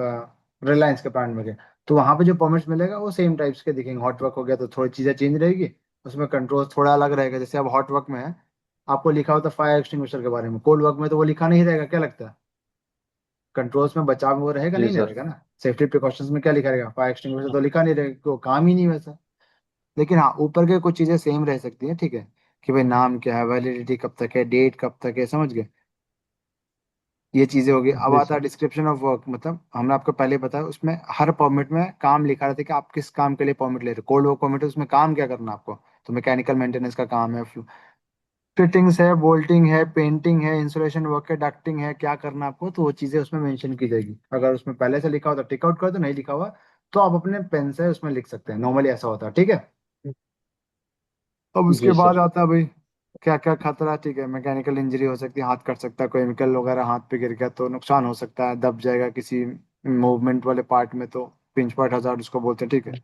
Speaker 1: रिलायंस के प्लांट में गए, तो वहां पे जो परमिट्स मिलेगा वो सेम टाइप्स के दिखेंगे। हॉट वर्क हो गया तो थोड़ी चीजें चेंज रहेगी, उसमें कंट्रोल थोड़ा अलग रहेगा। जैसे अब हॉट वर्क में है, आपको लिखा होता है फायर एक्सटिंग्विशर के बारे में, कोल्ड वर्क में तो वो लिखा नहीं रहेगा, क्या लगता है? कंट्रोल्स में बचाव में वो रहेगा
Speaker 2: जी
Speaker 1: नहीं
Speaker 2: सर।
Speaker 1: रहेगा ना। सेफ्टी प्रिकॉशंस में क्या लिखा रहेगा, फायर एक्सटिंग्विशर तो लिखा नहीं रहेगा क्योंकि वो काम ही नहीं वैसा। लेकिन हाँ, ऊपर के कुछ चीजें सेम रह सकती हैं, ठीक है, कि भाई नाम क्या है, वैलिडिटी कब तक है, डेट कब तक है, समझ गए। ये चीजें होगी। अब
Speaker 2: जी
Speaker 1: आता
Speaker 2: सर।
Speaker 1: है डिस्क्रिप्शन ऑफ वर्क, मतलब हमने आपको पहले बताया, उसमें हर परमिट में काम लिखा रहता है कि आप किस काम के लिए परमिट ले रहे हो। कोल्ड वर्क परमिट है, उसमें काम क्या करना है आपको, तो मैकेनिकल मेंटेनेंस का काम है, फिटिंग्स है, बोल्टिंग है, पेंटिंग है, इंसुलेशन वर्क है, डक्टिंग है, क्या करना है आपको, तो वो चीजें उसमें मेंशन की जाएगी। अगर उसमें पहले से लिखा हो तो टिक आउट कर दो, नहीं लिखा हुआ तो आप अपने पेन से उसमें लिख सकते हैं, नॉर्मली ऐसा होता है, ठीक है। अब उसके
Speaker 2: जी
Speaker 1: बाद
Speaker 2: सर।
Speaker 1: आता है भाई क्या क्या खतरा, ठीक है, मैकेनिकल इंजरी हो सकती है, हाथ कट सकता है, केमिकल वगैरह हाथ पे गिर गया तो नुकसान हो सकता है, दब जाएगा किसी मूवमेंट वाले पार्ट में, तो पिंच पॉइंट हजार्ड उसको बोलते हैं, ठीक है।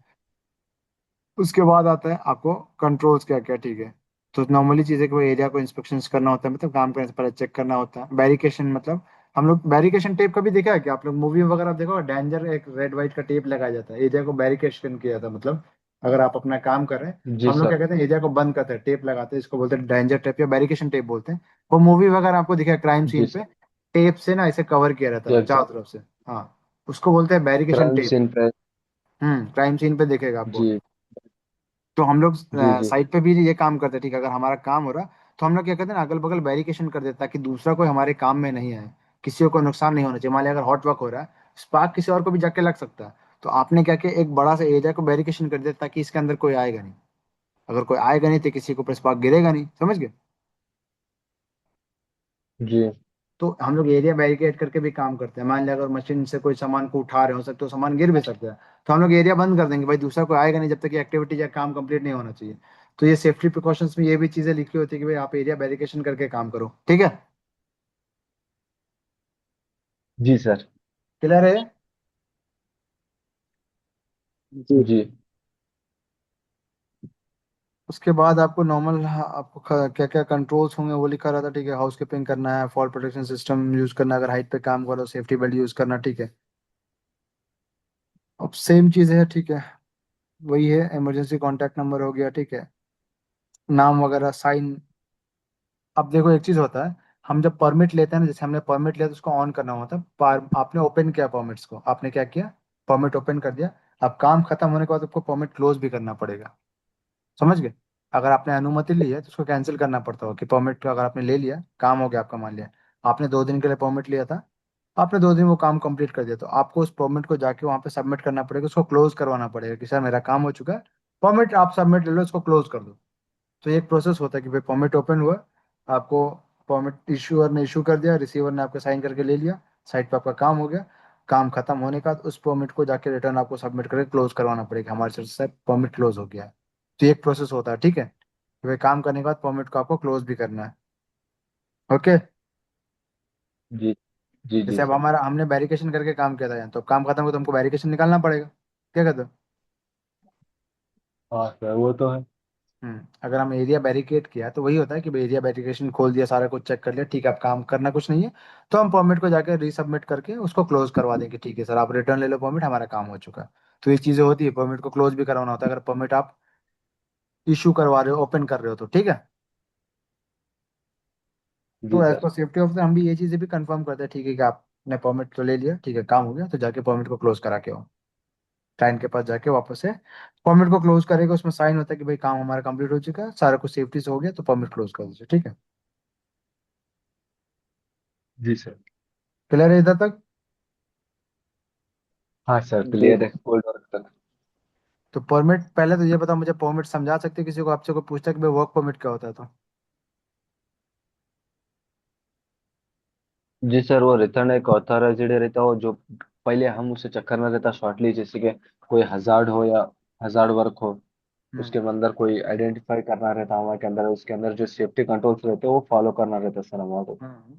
Speaker 1: उसके बाद आता है आपको कंट्रोल्स क्या क्या, ठीक है। तो नॉर्मली चीज़ें को एरिया को इंस्पेक्शन करना होता है, मतलब काम करने से पहले चेक करना होता है। बैरिकेशन, मतलब हम लोग बैरिकेशन टेप कभी देखा है कि आप लोग मूवी वगैरह देखो, डेंजर एक रेड वाइट का टेप लगाया जाता है, एरिया को बैरिकेशन किया जाता है, मतलब अगर आप अपना काम कर रहे हैं,
Speaker 2: जी
Speaker 1: हम लोग क्या
Speaker 2: सर।
Speaker 1: कहते हैं, एरिया को बंद करते हैं, टेप लगाते हैं, इसको बोलते हैं डेंजर टेप या बैरिकेशन टेप बोलते हैं। वो मूवी वगैरह आपको दिखा है क्राइम
Speaker 2: जी
Speaker 1: सीन पे,
Speaker 2: सर।
Speaker 1: टेप से ना इसे कवर किया रहता है
Speaker 2: जी
Speaker 1: चारों तरफ से। हाँ, उसको बोलते हैं बैरिकेशन
Speaker 2: क्राइम
Speaker 1: टेप।
Speaker 2: सीन पे।
Speaker 1: क्राइम सीन पे देखेगा आपको।
Speaker 2: जी।
Speaker 1: तो हम लोग
Speaker 2: जी जी।
Speaker 1: साइट पे भी ये काम करते हैं, ठीक है। अगर हमारा काम हो रहा तो हम लोग क्या करते हैं ना, अगल बगल बैरिकेशन कर देते हैं ताकि दूसरा कोई हमारे काम में नहीं आए, किसी को कोई नुकसान नहीं होना चाहिए। मान लिया अगर हॉट वर्क हो रहा है, स्पार्क किसी और को भी जाके लग सकता है, तो आपने क्या किया, एक बड़ा सा एरिया को बैरिकेशन कर दिया ताकि इसके अंदर कोई आएगा नहीं। अगर कोई आएगा नहीं तो किसी के ऊपर स्पार्क गिरेगा नहीं, समझ गए।
Speaker 2: जी
Speaker 1: तो हम लोग एरिया बैरिकेड करके भी काम करते हैं। मान लिया अगर मशीन से कोई सामान को उठा रहे हो सकते, तो सामान गिर भी सकता है, तो हम लोग एरिया बंद कर देंगे, भाई दूसरा कोई आएगा नहीं जब तक ये एक्टिविटी या काम कंप्लीट नहीं होना चाहिए। तो ये सेफ्टी प्रिकॉशंस में ये भी चीजें लिखी होती है कि भाई आप एरिया बैरिकेशन करके काम करो, ठीक है।
Speaker 2: जी सर।
Speaker 1: क्लियर है? जी।
Speaker 2: जी
Speaker 1: उसके बाद आपको नॉर्मल, आपको क्या क्या कंट्रोल्स होंगे वो लिखा रहता है, ठीक है। हाउस कीपिंग करना है, फॉल प्रोटेक्शन सिस्टम यूज करना है, अगर हाइट पे काम करो सेफ्टी बेल्ट यूज करना, ठीक है। अब सेम चीज है, ठीक है, वही है, इमरजेंसी कॉन्टैक्ट नंबर हो गया, ठीक है, नाम वगैरह, साइन। अब देखो एक चीज होता है, हम जब परमिट लेते हैं ना, जैसे हमने परमिट लिया तो उसको ऑन करना होता है। आपने ओपन किया परमिट्स को, आपने क्या किया, परमिट ओपन कर दिया। अब काम खत्म होने के बाद आपको परमिट क्लोज भी करना पड़ेगा, समझ गए। अगर आपने अनुमति ली है तो उसको कैंसिल करना पड़ता हो कि परमिट अगर आपने ले लिया, काम हो गया आपका, मान लिया आपने 2 दिन के लिए परमिट लिया था, आपने 2 दिन वो काम कंप्लीट कर दिया, तो आपको उस परमिट को जाके वहां पे सबमिट करना पड़ेगा, उसको क्लोज करवाना पड़ेगा कि सर मेरा काम हो चुका है, परमिट आप सबमिट ले लो, इसको क्लोज कर दो। तो ये एक प्रोसेस होता है कि भाई परमिट ओपन हुआ, आपको परमिट इश्यूअर ने इशू कर दिया, रिसीवर ने आपको साइन करके ले लिया, साइट पे आपका काम हो गया। काम खत्म होने का उस परमिट को जाके रिटर्न आपको सबमिट करके क्लोज करवाना पड़ेगा, हमारे तरफ से परमिट क्लोज हो गया है। तो ये एक प्रोसेस होता है, ठीक है, कि भाई काम करने के बाद परमिट को आपको क्लोज भी करना है, ओके।
Speaker 2: जी। जी जी
Speaker 1: जैसे अब
Speaker 2: सर।
Speaker 1: हमारा हमने बैरिकेशन करके काम किया था, तो काम खत्म हो तो हमको बैरिकेशन निकालना पड़ेगा, क्या कहते हो?
Speaker 2: हाँ सर, वो तो है।
Speaker 1: अगर हम एरिया बैरिकेड किया तो वही होता है कि भाई एरिया बैरिकेशन खोल दिया, सारा कुछ चेक कर लिया, ठीक है, अब काम करना कुछ नहीं है, तो हम परमिट को जाकर रीसबमिट करके उसको क्लोज करवा देंगे, ठीक है सर आप रिटर्न ले लो परमिट, हमारा काम हो चुका है। तो ये चीजें होती है, परमिट को क्लोज भी करवाना होता है अगर परमिट आप इशू करवा रहे हो, ओपन कर रहे हो, तो ठीक है।
Speaker 2: जी
Speaker 1: तो एज
Speaker 2: सर।
Speaker 1: पर सेफ्टी ऑफिसर हम भी ये चीजें भी कंफर्म करते हैं, ठीक है, कि आपने परमिट तो ले लिया, ठीक है, काम हो गया, तो जाके परमिट को क्लोज करा के आओ, क्लाइंट के पास जाके वापस से परमिट को क्लोज करेगा, उसमें साइन होता है कि भाई काम हमारा कंप्लीट हो चुका है, सारा कुछ सेफ्टी से हो गया, तो परमिट क्लोज कर दीजिए, ठीक है।
Speaker 2: जी सर।
Speaker 1: क्लियर है इधर तक?
Speaker 2: हाँ सर,
Speaker 1: जी।
Speaker 2: क्लियर है कोल्ड वर्क तक।
Speaker 1: तो परमिट, पहले तो ये बताओ मुझे, परमिट समझा सकते हो किसी को, आपसे कोई पूछता है कि भाई वर्क परमिट क्या होता है तो?
Speaker 2: जी सर, वो रिटर्न एक ऑथराइज्ड रहता है, वो जो पहले हम उससे चक्कर में रहता शॉर्टली, जैसे कि कोई हजार्ड हो या हजार्ड वर्क हो,
Speaker 1: हम्म।
Speaker 2: उसके अंदर कोई आइडेंटिफाई करना रहता हमारे के अंदर, उसके अंदर जो सेफ्टी कंट्रोल्स रहते हैं वो फॉलो करना रहता सर हमारे।
Speaker 1: हम्म।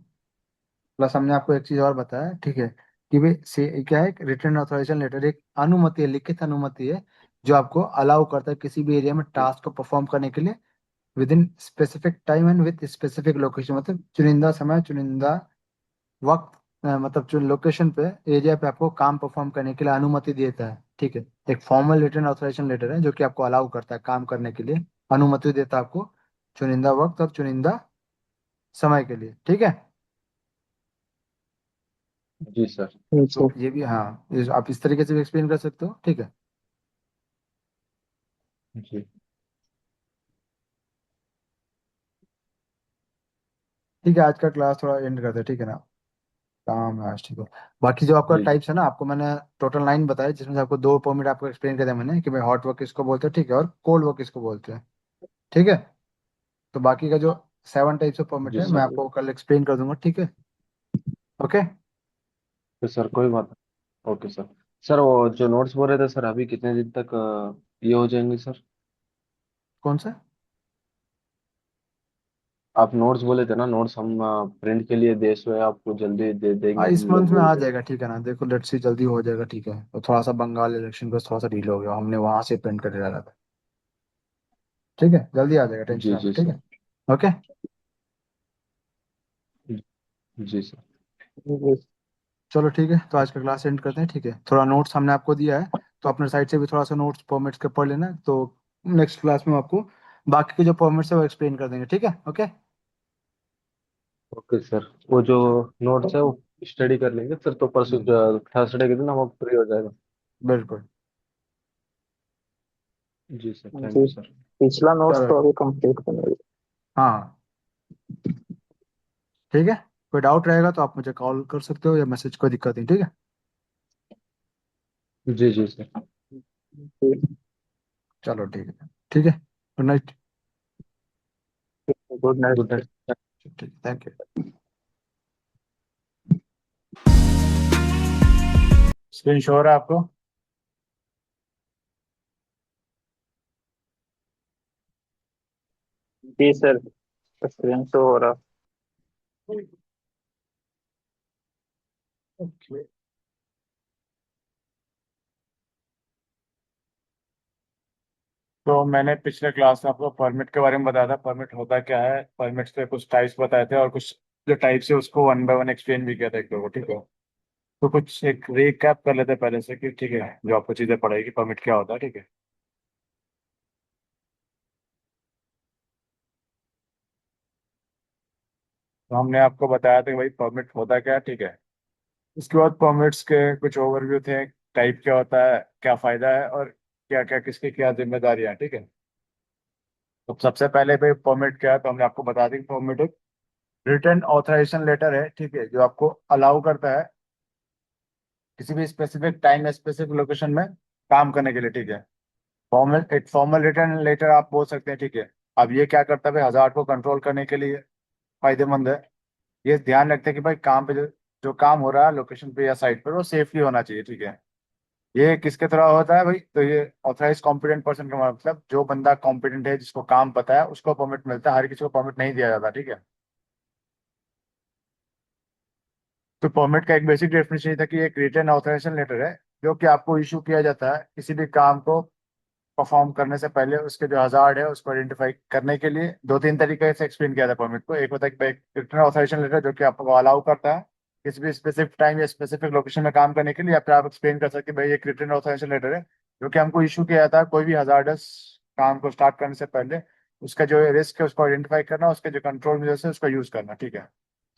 Speaker 1: प्लस हमने आपको एक चीज और बताया, ठीक है, कि भाई से क्या है, रिटर्न ऑथराइजेशन लेटर एक अनुमति है, लिखित अनुमति है, जो आपको अलाउ करता है किसी भी एरिया में टास्क को परफॉर्म करने के लिए with in specific time and with specific location, मतलब चुनिंदा समय, चुनिंदा वक्त, मतलब जो लोकेशन पे, एरिया पे आपको काम परफॉर्म करने के लिए अनुमति देता है, ठीक है। एक फॉर्मल रिटर्न ऑथराइजेशन लेटर है जो कि आपको अलाउ करता है काम करने के लिए, अनुमति देता है आपको चुनिंदा वक्त और चुनिंदा समय के लिए, ठीक है।
Speaker 2: जी सर।
Speaker 1: तो ये भी, हाँ, आप इस तरीके से भी एक्सप्लेन कर सकते हो, ठीक है।
Speaker 2: जी
Speaker 1: ठीक है, आज का क्लास थोड़ा एंड करते हैं, ठीक है ना, काम है आज, ठीक है। बाकी जो आपका
Speaker 2: जी जी
Speaker 1: टाइप्स है ना, आपको मैंने टोटल 9 बताया, जिसमें से आपको 2 परमिट आपको एक्सप्लेन कर दिया मैंने कि भाई हॉट वर्क किसको बोलते हैं, ठीक है, और कोल्ड वर्क किसको बोलते हैं, ठीक है। तो बाकी का जो 7 टाइप्स ऑफ परमिट
Speaker 2: जी
Speaker 1: है मैं
Speaker 2: सर।
Speaker 1: आपको कल एक्सप्लेन कर दूंगा, ठीक है। ओके।
Speaker 2: तो सर कोई बात नहीं। Okay sir. सर वो जो नोट्स बोल रहे थे सर, अभी कितने दिन तक ये हो जाएंगे सर?
Speaker 1: कौन सा?
Speaker 2: आप नोट्स बोले थे ना, नोट्स हम प्रिंट के लिए देश हुए आपको जल्दी दे देंगे
Speaker 1: हाँ, इस
Speaker 2: हम लोग
Speaker 1: मंथ में
Speaker 2: बोल
Speaker 1: आ
Speaker 2: रहे थे।
Speaker 1: जाएगा, ठीक है ना, देखो लेट्स सी, जल्दी हो जाएगा, ठीक है। तो थोड़ा सा बंगाल इलेक्शन का थोड़ा सा डील हो गया, हमने वहां से प्रिंट कर डाला था, ठीक है, जल्दी आ जाएगा, टेंशन
Speaker 2: जी
Speaker 1: ना लो,
Speaker 2: जी
Speaker 1: ठीक
Speaker 2: सर।
Speaker 1: है। ओके।
Speaker 2: जी सर।
Speaker 1: चलो ठीक है, तो आज का क्लास एंड करते हैं, ठीक है। थोड़ा नोट्स हमने आपको दिया है, तो अपने साइड से भी थोड़ा सा नोट्स फॉर्मेट्स के पढ़ लेना, तो नेक्स्ट क्लास में हम आपको बाकी के जो फॉर्मेट्स है वो एक्सप्लेन कर देंगे, ठीक है। ओके।
Speaker 2: Okay sir. वो जो
Speaker 1: चलो।
Speaker 2: नोट्स है वो स्टडी कर लेंगे सर, तो परसों
Speaker 1: हम्म,
Speaker 2: थर्सडे के दिन हम फ्री हो जाएगा।
Speaker 1: बिल्कुल।
Speaker 2: जी सर, थैंक
Speaker 3: जी,
Speaker 2: यू सर।
Speaker 3: पिछला नोट्स
Speaker 1: चलो।
Speaker 3: तो अभी कंप्लीट करना है।
Speaker 1: हाँ, ठीक है। कोई डाउट रहेगा तो आप मुझे कॉल कर सकते हो या मैसेज, कोई दिक्कत नहीं, ठीक है।
Speaker 2: जी जी सर।
Speaker 1: चलो ठीक है, ठीक है, good night.
Speaker 3: Good
Speaker 2: good
Speaker 3: night.
Speaker 2: Night.
Speaker 1: ठीक, थैंक यू। स्क्रीन शो हो रहा है आपको?
Speaker 3: जी सर, एक्सपीरियंस तो हो रहा।
Speaker 1: ओके। तो मैंने पिछले क्लास में आपको परमिट के बारे में बताया था, परमिट होता क्या है, परमिट के कुछ टाइप्स बताए थे, और कुछ जो टाइप्स है उसको वन बाय वन एक्सप्लेन भी किया था एक दो को, ठीक है। तो कुछ एक रिकैप कर लेते हैं पहले से, कि ठीक है, जो आपको चीजें पढ़ेगी परमिट क्या होता है, ठीक है। तो हमने आपको बताया था कि भाई परमिट होता क्या है, ठीक है। उसके बाद परमिट्स के कुछ ओवरव्यू थे, टाइप क्या होता है, क्या फायदा है, और क्या क्या किसकी क्या जिम्मेदारियां हैं, ठीक है। तो सबसे पहले भाई परमिट क्या है, तो हमने आपको बता दी, परमिट एक रिटर्न ऑथराइजेशन लेटर है, ठीक है, जो आपको अलाउ करता है किसी भी स्पेसिफिक टाइम या स्पेसिफिक लोकेशन में काम करने के लिए, ठीक है। फॉर्मल, एक फॉर्मल रिटर्न लेटर आप बोल सकते हैं, ठीक है। अब ये क्या करता है भाई, हजार्ड को कंट्रोल करने के लिए फायदेमंद है। ये ध्यान रखते हैं कि भाई काम पे जो काम हो रहा है लोकेशन पे या साइट पर, वो सेफली होना चाहिए, ठीक है। ये किसके तरह होता है भाई, तो ये ऑथराइज कॉम्पिटेंट पर्सन का मतलब जो बंदा कॉम्पिटेंट है, जिसको काम पता है, उसको परमिट मिलता है, हर किसी को परमिट नहीं दिया जाता, ठीक है। तो परमिट का एक बेसिक डेफिनेशन ये था कि एक रिटन ऑथराइजेशन लेटर है जो कि आपको इशू किया जाता है किसी भी काम को परफॉर्म करने से पहले, उसके जो हजार्ड है उसको आइडेंटिफाई करने के लिए। दो तीन तरीके से एक्सप्लेन किया था परमिट को, एक होता है कि एक रिटर्न ऑथराइजेशन लेटर जो कि आपको अलाउ करता है किसी भी स्पेसिफिक टाइम या स्पेसिफिक लोकेशन में काम करने के लिए, या फिर आप एक्सप्लेन कर सकते हैं भाई एक रिटर्न ऑथराइजेशन लेटर है जो कि हमको इशू किया जाता है कोई भी हजार्डस काम को स्टार्ट करने से पहले, उसका जो रिस्क है उसको आइडेंटिफाई करना, उसके जो कंट्रोल मेजर्स है उसका यूज करना, ठीक है।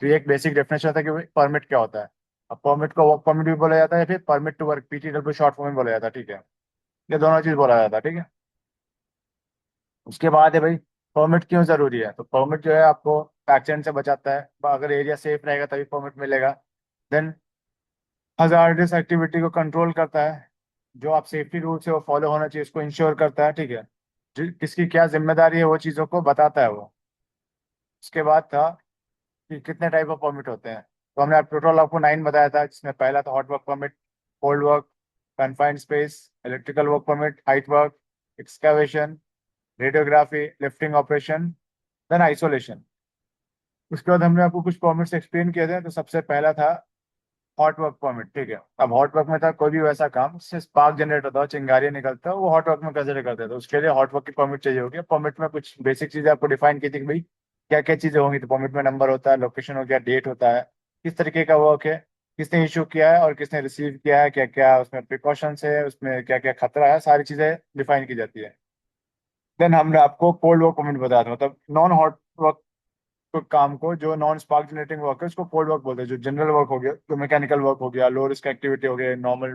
Speaker 1: तो ये एक बेसिक डेफिनेशन था कि परमिट क्या होता है। अब परमिट को वर्क परमिट भी बोला जाता है, या फिर permit to work, PTW short form में बोला जाता है, ठीक है। ये दोनों चीज बोला जाता है, ठीक है। उसके बाद है भाई, परमिट क्यों जरूरी है, तो परमिट जो है आपको एक्सीडेंट से बचाता है, अगर एरिया सेफ रहेगा तभी परमिट मिलेगा। देन हजार्डस एक्टिविटी को कंट्रोल करता है, जो आप सेफ्टी रूल्स है वो फॉलो होना चाहिए उसको इंश्योर करता है, ठीक है। किसकी क्या जिम्मेदारी है वो चीज़ों को बताता है वो। उसके बाद था कि कितने टाइप ऑफ परमिट होते हैं, तो हमने टोटल आपको 9 बताया था, जिसमें पहला था hot work permit, cold work, confined space, electrical work permit, height work, excavation, radiography, lifting operation, then isolation. उसके बाद हमने आपको कुछ परमिट्स एक्सप्लेन किए थे। तो सबसे पहला था हॉट वर्क परमिट, ठीक है। अब हॉट वर्क में था कोई भी वैसा काम जिससे स्पार्क जनरेट होता हो, चिंगारियां निकलता हो, वो हॉट वर्क में कंसिडर करते थे। तो उसके लिए हॉट वर्क की परमिट चाहिए होगी। परमिट में कुछ बेसिक चीजें आपको डिफाइन की थी कि भाई क्या क्या चीजें होंगी। तो परमिट में नंबर होता है, लोकेशन हो गया, डेट होता है, किस तरीके का वर्क है, किसने इशू किया है और किसने रिसीव किया है, क्या क्या उसमें प्रिकॉशंस है, उसमें क्या क्या खतरा है, सारी चीजें डिफाइन की जाती है। देन हमने आपको कोल्ड वर्क परमिट बताया था, मतलब नॉन हॉट वर्क तो काम को, जो नॉन स्पार्क जनरेटिंग वर्क है उसको कोल्ड वर्क बोलते हैं। जो जनरल वर्क हो गया, जो मैकेनिकल वर्क हो गया, लो रिस्क एक्टिविटी हो गया, नॉर्मल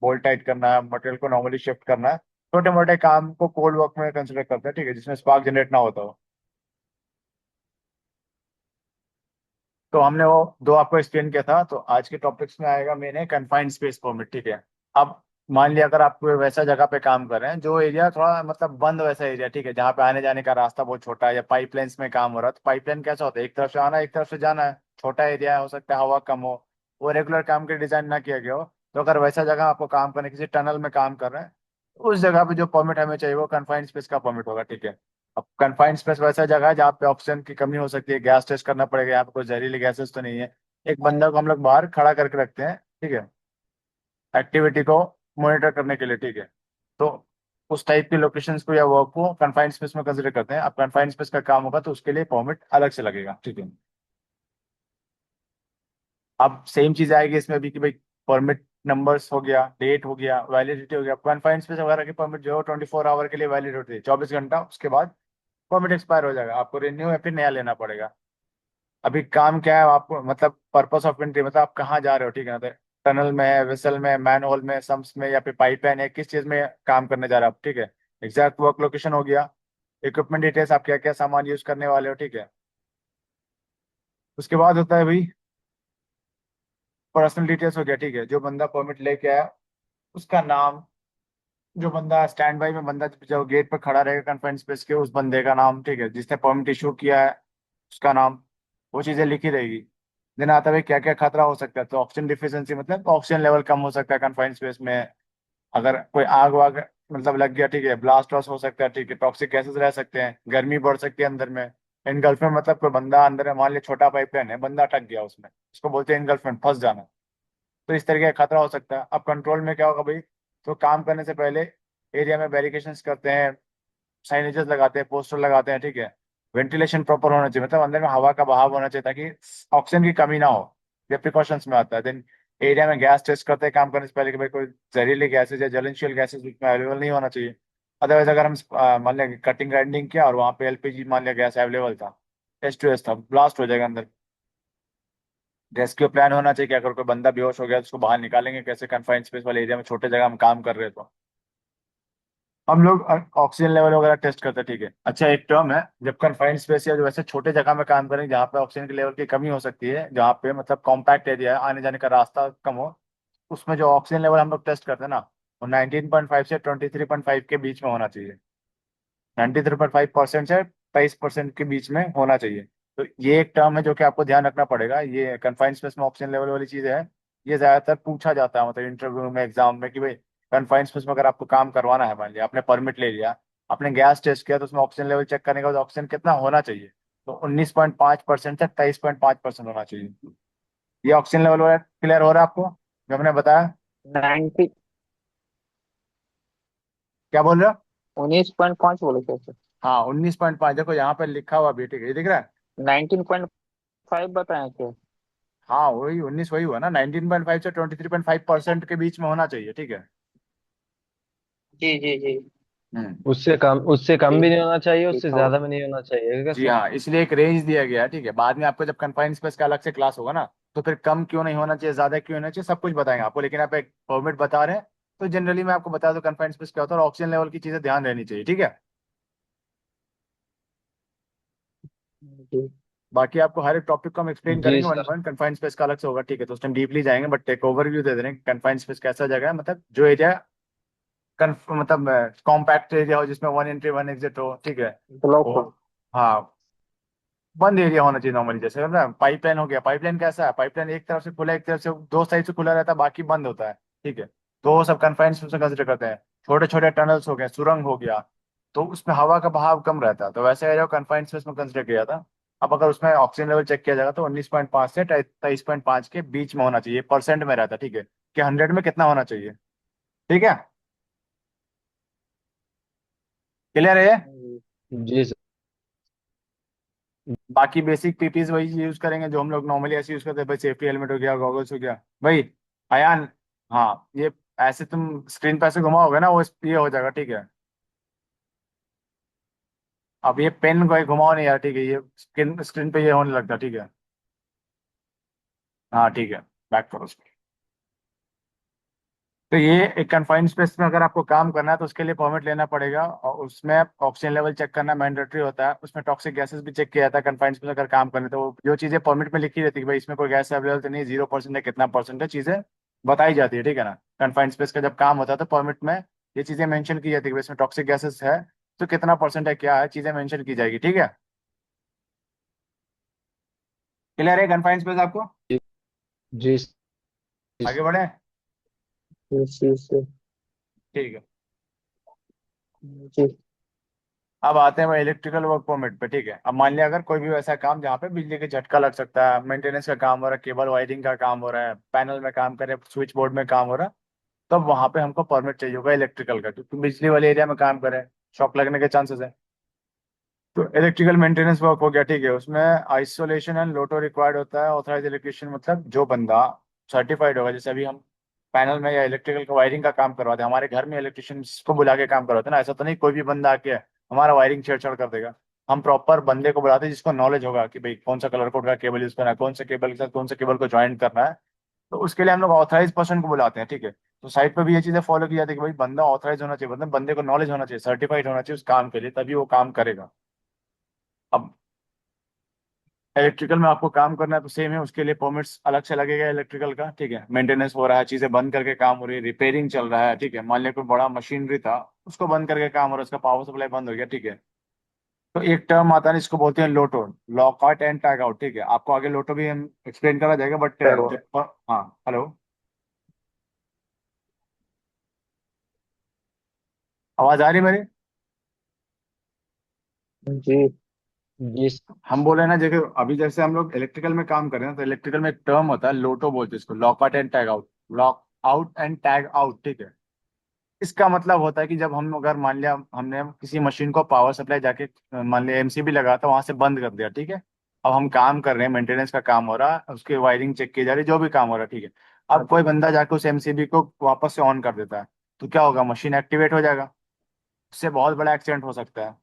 Speaker 1: बोल्ट टाइट करना है, मटेरियल को नॉर्मली शिफ्ट करना है, छोटे मोटे काम को कोल्ड वर्क में कंसिडर करते हैं, ठीक है, जिसमें स्पार्क जनरेट ना होता हो। तो हमने वो दो आपको एक्सप्लेन किया था। तो आज के टॉपिक्स में आएगा मेन है कन्फाइंड स्पेस परमिट, ठीक है। अब मान लिया अगर आप कोई वैसा जगह पे काम कर रहे हैं जो एरिया थोड़ा मतलब बंद वैसा एरिया, ठीक है, जहाँ पे आने जाने का रास्ता बहुत छोटा है, या पाइपलाइंस में काम हो रहा है। तो पाइपलाइन कैसा होता है, एक तरफ से आना एक तरफ से जाना है, छोटा एरिया हो सकता है, हवा कम हो, वो रेगुलर काम के डिजाइन ना किया गया हो। तो अगर वैसा जगह आपको काम करने, किसी टनल में काम कर रहे हैं, तो उस जगह पे जो परमिट हमें चाहिए वो कन्फाइंड स्पेस का परमिट होगा, ठीक है। अब कन्फाइंड स्पेस वैसा जगह है जहाँ पे ऑक्सीजन की कमी हो सकती है, गैस टेस्ट करना पड़ेगा, यहाँ पे कोई जहरीली गैसेस तो नहीं है। एक बंदा को हम लोग बाहर खड़ा करके रखते हैं, ठीक है, एक्टिविटी को मॉनिटर करने के लिए, ठीक है। तो उस टाइप की लोकेशंस को या वर्क को कन्फाइंड स्पेस में कंसिडर करते हैं। अब कन्फाइंड स्पेस का काम होगा तो उसके लिए परमिट अलग से लगेगा, ठीक है। अब सेम चीज आएगी इसमें भी कि भाई परमिट नंबर्स हो गया, डेट हो गया, वैलिडिटी हो गया। कन्फाइंड स्पेस वगैरह की परमिट जो है 24 आवर के लिए वैलिड होती है, 24 घंटा, उसके बाद परमिट एक्सपायर हो जाएगा, आपको रिन्यू या फिर नया लेना पड़ेगा। अभी काम क्या है आपको, मतलब पर्पस ऑफ एंट्री, मतलब आप कहाँ जा रहे हो, ठीक है ना। तो टनल में है, वेसल में, मैनहोल में, सम्प्स में, या फिर पाइपलाइन है, किस चीज में काम करने जा रहे हो आप, ठीक है। एग्जैक्ट वर्क लोकेशन हो गया, इक्विपमेंट डिटेल्स, आप क्या क्या सामान यूज करने वाले हो, ठीक है। उसके बाद होता है भाई पर्सनल डिटेल्स हो गया, ठीक है। जो बंदा परमिट लेके आया उसका नाम, जो बंदा स्टैंड बाई में, बंदा जो गेट पर खड़ा रहेगा कन्फाइंड स्पेस के, उस बंदे का नाम, ठीक है, जिसने परमिट इशू किया है उसका नाम, वो चीजें लिखी रहेगी। देन आता है क्या क्या खतरा हो सकता है। तो ऑक्सीजन डिफिशियंसी, मतलब ऑक्सीजन लेवल कम हो सकता है कन्फाइंड स्पेस में। अगर कोई आग वाग मतलब लग गया, ठीक है, ब्लास्ट वॉस्ट हो सकता है, ठीक है, टॉक्सिक गैसेस रह सकते हैं, गर्मी बढ़ सकती है अंदर में। इनगल्फमेंट, मतलब कोई बंदा अंदर है, मान लिया छोटा पाइपलाइन है, बंदा अटक गया उसमें, उसको बोलते हैं इनगल्फमेंट, फंस जाना। तो इस तरीके का खतरा हो सकता है। अब कंट्रोल में क्या होगा भाई, तो काम करने से पहले एरिया में बैरिकेशंस करते हैं, साइनेजेस लगाते हैं, पोस्टर लगाते हैं, ठीक है। वेंटिलेशन प्रॉपर होना चाहिए, मतलब अंदर में हवा का बहाव होना चाहिए ताकि ऑक्सीजन की कमी ना हो। ये प्रिकॉशंस में आता है। देन एरिया में गैस टेस्ट करते हैं काम करने से पहले कि भाई कोई जहरीली गैसेज या ज्वलनशील गैसेज उसमें अवेलेबल नहीं होना चाहिए। अदरवाइज अगर हम मान लिया कटिंग ग्राइंडिंग किया और वहाँ पे एलपीजी मान लिया गैस अवेलेबल था, H2S था, ब्लास्ट हो जाएगा अंदर। रेस्क्यू प्लान होना चाहिए कि अगर कोई बंदा बेहोश हो गया तो उसको बाहर निकालेंगे कैसे, कन्फाइंड स्पेस वाले एरिया में, छोटे जगह हम काम कर रहे हैं तो। हम लोग ऑक्सीजन लेवल वगैरह टेस्ट करते हैं, ठीक है। अच्छा, एक टर्म है, जब कन्फाइंड स्पेस या जो वैसे छोटे जगह में काम करें जहाँ पे ऑक्सीजन के लेवल की कमी हो सकती है, जहाँ पे मतलब कॉम्पैक्ट एरिया है, आने जाने का रास्ता कम हो, उसमें जो ऑक्सीजन लेवल हम लोग टेस्ट करते हैं ना, वो 19.5 से 23.5 के बीच में होना चाहिए। 93.5% से 23% के बीच में होना चाहिए। तो ये एक टर्म है जो कि आपको ध्यान रखना पड़ेगा। ये कन्फाइंड स्पेस में ऑक्सीजन लेवल वाली चीज है, ये ज्यादातर पूछा जाता है, मतलब इंटरव्यू में, एग्जाम में, कि भाई कन्फाइंड स्पेस में अगर आपको काम करवाना है, मान लिया आपने परमिट ले लिया, आपने गैस टेस्ट किया, तो उसमें ऑक्सीजन लेवल चेक करने के बाद ऑक्सीजन कितना होना चाहिए, तो 19.5% से 23.5% होना चाहिए। ये ऑक्सीजन लेवल क्लियर हो रहा है आपको जो हमने बताया।
Speaker 4: 90।
Speaker 1: क्या बोल रहे हो?
Speaker 4: 19.5 बोले थे सर।
Speaker 1: हाँ, 19.5, देखो यहाँ पे लिखा हुआ भी, ठीक है, ये दिख रहा है।
Speaker 4: 19.5 बताए थे।
Speaker 1: हाँ, वही 19 वही हुआ ना, 19.5 से 23.5% के बीच में होना चाहिए, ठीक है।
Speaker 4: जी जी जी।
Speaker 1: हम्म।
Speaker 2: उससे कम भी
Speaker 4: ठीक
Speaker 2: नहीं होना चाहिए, उससे
Speaker 4: लिखा हुआ।
Speaker 2: ज्यादा भी नहीं होना चाहिए क्या
Speaker 1: जी
Speaker 2: सर?
Speaker 1: हाँ, इसलिए एक रेंज दिया गया है, ठीक है। बाद में आपको जब कन्फाइंड स्पेस का अलग से क्लास होगा ना, तो फिर कम क्यों नहीं होना चाहिए, ज्यादा क्यों होना चाहिए, सब कुछ बताएंगे आपको। लेकिन आप एक परमिट बता रहे हैं, तो जनरली मैं आपको बता दूं कन्फाइंड स्पेस क्या होता है और ऑक्सीजन लेवल की चीजें ध्यान रहनी चाहिए, ठीक है।
Speaker 4: जी
Speaker 1: बाकी आपको हर एक टॉपिक को हम एक्सप्लेन
Speaker 2: जी
Speaker 1: करेंगे one
Speaker 2: sir.
Speaker 1: One. Confined space का अलग से होगा, ठीक है, तो उस टाइम डीपली जाएंगे, बट एक ओवरव्यू दे दे रहे हैं कन्फाइंड स्पेस कैसा जगह है, मतलब जो एरिया मतलब कॉम्पैक्ट एरिया हो, जिसमें वन एंट्री वन एग्जिट हो, ठीक है।
Speaker 4: ब्लॉक
Speaker 1: वो,
Speaker 4: हो।
Speaker 1: हाँ, बंद एरिया होना चाहिए नॉर्मली। जैसे ना पाइपलाइन हो गया, पाइपलाइन कैसा है, पाइपलाइन एक तरफ से खुला, एक तरफ से, दो साइड से खुला रहता है, बाकी बंद होता है। ठीक है। तो वो सब कन्फाइंड स्पेस में कंसिडर करते हैं। छोटे छोटे टनल्स हो गए, सुरंग हो गया, तो उसमें हवा का बहाव कम रहता है, तो वैसे एरिया को कन्फाइंड स्पेस में कंसिडर किया था। अब अगर उसमें ऑक्सीजन लेवल चेक किया जाएगा तो 19.5 से 23.5 के बीच में होना चाहिए, परसेंट में रहता है, ठीक है, कि 100 में कितना होना चाहिए। ठीक है, क्लियर है ये?
Speaker 4: जी
Speaker 2: जी सर।
Speaker 1: बाकी बेसिक पीपीज वही यूज करेंगे जो हम लोग नॉर्मली ऐसे यूज करते हैं भाई, सेफ्टी हेलमेट हो गया, गॉगल्स हो गया भाई। अयान, हाँ ये ऐसे तुम स्क्रीन पे ऐसे घुमाओगे ना, वो ये हो जाएगा, ठीक है। अब ये पेन को घुमाओ नहीं यार, ठीक है, ये स्क्रीन स्क्रीन पे ये होने लगता, ठीक है। हाँ ठीक है, बैक करो उसको। तो ये एक कन्फाइंड स्पेस में अगर आपको काम करना है तो उसके लिए परमिट लेना पड़ेगा, और उसमें ऑक्सीजन लेवल चेक करना मैंडेटरी होता है, उसमें टॉक्सिक गैसेस भी चेक किया जाता है कन्फाइंड स्पेस अगर काम करने, तो जो चीजें परमिट में लिखी रहती है कि भाई इसमें कोई गैस अवेलेबल तो नहीं, 0% है, कितना परसेंट है, चीजें बताई जाती है, ठीक है ना। कन्फाइंड स्पेस का जब काम होता है तो परमिट में ये चीजें मेंशन की जाती है कि भाई इसमें टॉक्सिक गैसेस है, तो कितना परसेंट है, क्या है, चीजें मेंशन की जाएगी, ठीक है। क्लियर है कन्फाइंड स्पेस आपको?
Speaker 2: जी जी
Speaker 1: आगे बढ़े?
Speaker 4: जी जी
Speaker 1: ठीक है।
Speaker 4: जी
Speaker 1: अब आते हैं इलेक्ट्रिकल वर्क परमिट पे, ठीक है। अब मान लिया अगर कोई भी वैसा काम जहाँ पे बिजली के झटका लग सकता है, मेंटेनेंस का काम हो रहा है, केबल वायरिंग का काम हो रहा है, पैनल में काम करे, स्विच बोर्ड में काम हो रहा है, तब वहां पे हमको परमिट चाहिए होगा इलेक्ट्रिकल का, क्योंकि बिजली वाले एरिया में काम करे, शॉक लगने के चांसेस है। तो इलेक्ट्रिकल मेंटेनेंस वर्क हो गया, ठीक है, उसमें आइसोलेशन एंड लोटो रिक्वायर्ड होता है। ऑथराइज इलेक्ट्रिशियन मतलब जो बंदा सर्टिफाइड होगा, जैसे अभी हम पैनल में या इलेक्ट्रिकल का वायरिंग का काम करवाते हैं, हमारे घर में इलेक्ट्रिशियन को बुला के काम करवाते हैं ना, ऐसा तो नहीं कोई भी बंदा आके हमारा वायरिंग छेड़छाड़ कर देगा। हम प्रॉपर बंदे को बुलाते हैं जिसको नॉलेज होगा कि भाई कौन सा कलर कोड का केबल यूज करना है, कौन से केबल के साथ कौन से केबल को ज्वाइन करना है। तो उसके लिए हम लोग ऑथराइज पर्सन को बुलाते हैं, ठीक है। तो साइट पर भी ये चीजें फॉलो की जाती है कि भाई बंदा ऑथराइज होना चाहिए, मतलब बंदे को नॉलेज होना चाहिए, सर्टिफाइड होना चाहिए उस काम के लिए, तभी वो काम करेगा। अब इलेक्ट्रिकल में आपको काम करना है तो सेम है, उसके लिए परमिट्स अलग से लगेगा इलेक्ट्रिकल का, ठीक है। मेंटेनेंस हो रहा है, चीजें बंद करके काम हो रही है, रिपेयरिंग चल रहा है, ठीक है, मान लिया कोई बड़ा मशीनरी था, उसको बंद करके काम हो रहा है, उसका पावर सप्लाई बंद हो गया, ठीक है। तो एक टर्म आता है इसको बोलते हैं LOTO, lock out and tag out, ठीक है। आपको आगे लोटो भी हम एक्सप्लेन करा जाएगा, बट
Speaker 4: सर वो
Speaker 1: हाँ, हेलो, आवाज आ रही है मेरी?
Speaker 4: जी
Speaker 2: जी
Speaker 1: हम बोले ना, जैसे अभी जैसे हम लोग इलेक्ट्रिकल में काम कर रहे हैं, तो इलेक्ट्रिकल में एक टर्म होता है लोटो बोलते हैं इसको, lock out and tag out, lock out and tag out, ठीक है। इसका मतलब होता है कि जब हम अगर मान लिया हमने किसी मशीन को पावर सप्लाई जाके मान लिया एमसीबी लगा था, वहां से बंद कर दिया, ठीक है। अब हम काम कर रहे हैं, मेंटेनेंस का काम हो रहा है, उसकी वायरिंग चेक की जा रही है, जो भी काम हो रहा है, ठीक है। अब कोई बंदा जाके उस एमसीबी को वापस से ऑन कर देता है, तो क्या होगा, मशीन एक्टिवेट हो जाएगा, उससे बहुत बड़ा एक्सीडेंट हो सकता है।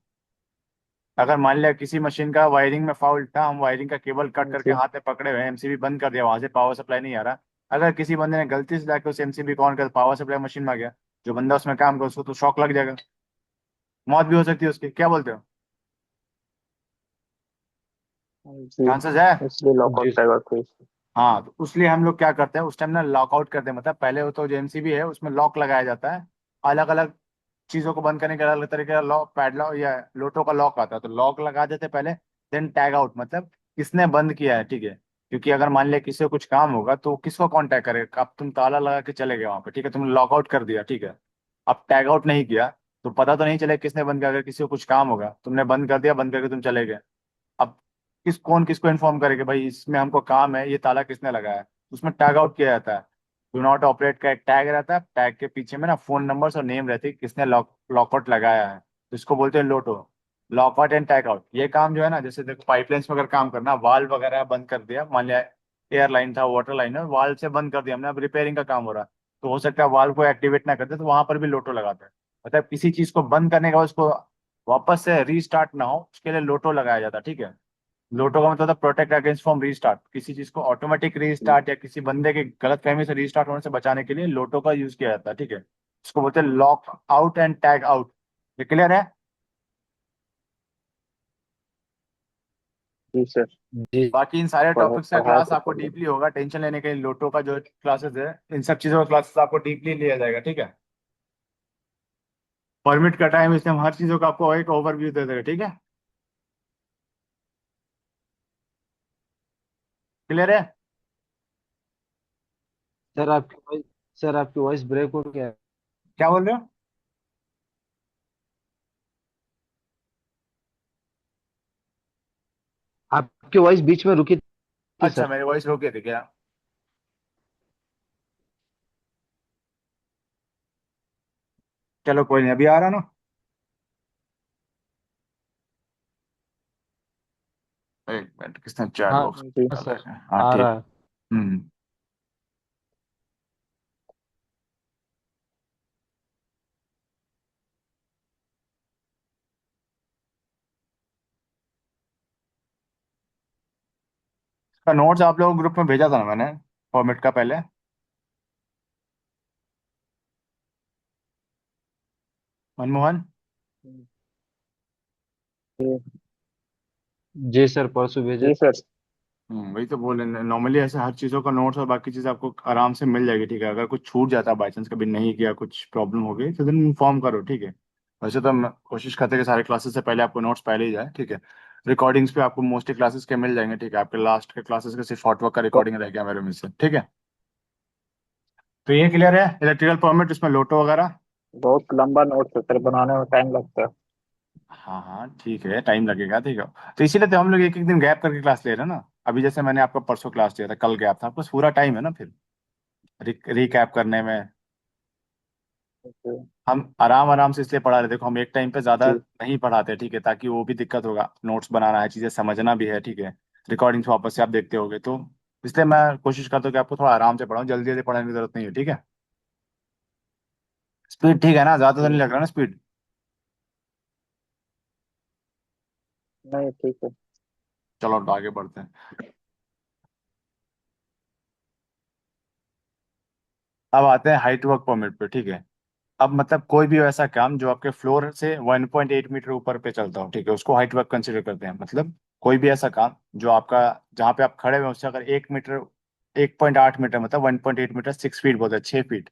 Speaker 1: अगर मान लिया किसी मशीन का वायरिंग में फॉल्ट था, हम वायरिंग का केबल कट करके
Speaker 4: जी
Speaker 1: हाथ में पकड़े हुए हैं, एमसीबी बंद कर दिया, वहां से पावर सप्लाई नहीं आ रहा, अगर किसी बंदे ने गलती से जाके उस एमसीबी को ऑन कर पावर सप्लाई मशीन में आ गया, जो बंदा उसमें काम कर उसको तो शॉक लग जाएगा, मौत भी हो सकती है उसकी, क्या बोलते हो?
Speaker 4: जी
Speaker 1: चांसेस है।
Speaker 4: इसलिए
Speaker 2: जी
Speaker 4: लॉकआउट रहेगा कोई।
Speaker 1: हाँ, तो इसलिए हम लोग क्या करते हैं उस टाइम ना, लॉकआउट करते हैं, मतलब पहले तो जो एमसीबी है उसमें लॉक लगाया जाता है, अलग अलग चीजों को बंद करने के अलग अलग तरीके का लॉक, पैडलॉक या लोटो का लॉक आता है, तो लॉक लगा देते पहले, देन टैग आउट, मतलब किसने बंद किया है, ठीक है। क्योंकि अगर मान लिया किसी को कुछ काम होगा तो किसको कांटेक्ट करेगा, अब तुम ताला लगा के चले गए वहां पे, ठीक है, तुमने लॉकआउट कर दिया, ठीक है। अब टैग आउट नहीं किया तो पता तो नहीं चले किसने बंद किया, अगर किसी को कुछ काम होगा, तुमने बंद कर दिया, बंद करके तुम चले गए, अब कौन किसको इन्फॉर्म करेगा भाई इसमें हमको काम है, ये ताला किसने लगाया है, उसमें टैग आउट किया जाता है। डू नॉट ऑपरेट का एक टैग रहता है, टैग के पीछे में ना फोन नंबर्स और नेम रहती है किसने लॉकआउट लगाया है, तो इसको बोलते हैं लोटो, लॉकआउट एंड टैग आउट। ये काम जो है ना, जैसे देखो पाइपलाइंस में अगर काम करना, वाल्व वगैरह बंद कर दिया, मान लिया एयरलाइन था, वाटर लाइन है, वाल्व से बंद कर दिया हमने, अब रिपेयरिंग का काम हो रहा है, तो हो सकता है वाल्व को एक्टिवेट ना करते, तो वहां पर भी लोटो लगाते हैं। मतलब किसी चीज को बंद करने के बाद उसको वापस से रीस्टार्ट ना हो, उसके लिए लोटो लगाया जाता है, ठीक है। लोटो का मतलब प्रोटेक्ट अगेंस्ट फ्रॉम रीस्टार्ट, किसी चीज को ऑटोमेटिक रीस्टार्ट या किसी बंदे के गलत फहमी से रीस्टार्ट होने से बचाने के लिए लोटो का यूज किया जाता है, ठीक है। इसको बोलते हैं lock out and tag out. ये क्लियर है?
Speaker 4: जी सर
Speaker 2: जी
Speaker 1: बाकी इन सारे टॉपिक्स का
Speaker 4: पढ़ाया
Speaker 1: क्लास
Speaker 4: तो
Speaker 1: आपको
Speaker 4: सर
Speaker 1: डीपली होगा, टेंशन लेने के लिए लोटो का जो क्लासेस है, इन सब चीजों का क्लासेस आपको डीपली लिया जाएगा, ठीक है। परमिट का टाइम इसमें हम हर चीजों का आपको एक ओवरव्यू दे देगा, ठीक है। क्लियर है?
Speaker 2: सर आपकी आवाज सर आपकी वॉइस ब्रेक हो गया है।
Speaker 1: क्या बोल रहे हो?
Speaker 2: आपकी वॉइस बीच में रुकी थी
Speaker 1: अच्छा,
Speaker 2: सर।
Speaker 1: मेरी वॉइस रोके थे क्या? चलो कोई नहीं, अभी आ रहा ना? एक मिनट, किसने चैट
Speaker 2: हाँ
Speaker 1: बॉक्स
Speaker 4: जी।
Speaker 2: हाँ
Speaker 1: डाला
Speaker 2: सर,
Speaker 1: है? हाँ
Speaker 2: आ
Speaker 1: ठीक।
Speaker 2: रहा है।
Speaker 1: हम्म। का नोट्स आप लोगों को ग्रुप में भेजा था ना मैंने, फॉर्मेट का पहले। मनमोहन।
Speaker 4: जी
Speaker 2: जी सर, परसों भेजे
Speaker 4: जी
Speaker 2: थे।
Speaker 4: सर।
Speaker 1: वही तो बोल रहे, नॉर्मली ऐसे हर चीज़ों का नोट्स और बाकी चीज़ आपको आराम से मिल जाएगी, ठीक है? अगर कुछ छूट जाता है बाई चांस, कभी नहीं किया, कुछ प्रॉब्लम हो गई तो देन इन्फॉर्म करो, ठीक है? वैसे तो हम कोशिश करते हैं कि सारे क्लासेस से पहले आपको नोट्स पहले ही जाए, ठीक है? रिकॉर्डिंग्स पे आपको मोस्टली क्लासेस के मिल जाएंगे, ठीक है? आपके लास्ट के क्लासेस के सिर्फ हॉटवर्क का रिकॉर्डिंग रह गया मेरे में से, ठीक है? तो ये क्लियर है, इलेक्ट्रिकल परमिट, उसमें लोटो वगैरह।
Speaker 4: बहुत लंबा नोट है सर, बनाने में टाइम लगता है।
Speaker 1: हाँ हाँ ठीक है, टाइम लगेगा, ठीक है। तो इसीलिए तो हम लोग एक एक दिन गैप करके क्लास ले रहे हैं ना। अभी जैसे मैंने आपको परसों क्लास लिया था, कल गैप था, आपको पूरा टाइम है ना फिर रिकैप करने में।
Speaker 4: जी
Speaker 1: हम आराम आराम से इसलिए पढ़ा रहे, देखो हम एक टाइम पे ज्यादा
Speaker 4: जी।
Speaker 1: नहीं पढ़ाते, ठीक है? ताकि वो भी दिक्कत होगा, नोट्स बनाना है, चीजें समझना भी है, ठीक है? रिकॉर्डिंग्स वापस से आप देखते होगे तो इसलिए मैं कोशिश करता हूँ कि आपको थोड़ा आराम से पढ़ाऊँ, जल्दी जल्दी पढ़ाने की जरूरत नहीं है, ठीक है? स्पीड ठीक है ना? ज्यादा तो नहीं लग रहा ना स्पीड?
Speaker 4: नहीं ठीक है।
Speaker 1: चलो अब आगे बढ़ते हैं। अब आते हैं हाइट वर्क परमिट पे, ठीक है? अब मतलब कोई भी ऐसा काम जो आपके फ्लोर से 1.8 मीटर ऊपर पे चलता हो, ठीक है, उसको हाइट वर्क कंसिडर करते हैं। मतलब कोई भी ऐसा काम जो आपका, जहाँ पे आप खड़े हुए हैं उससे अगर 1 मीटर, 1.8 मीटर, मतलब 1.8 मीटर 6 फीट बोलते हैं, 6 फीट,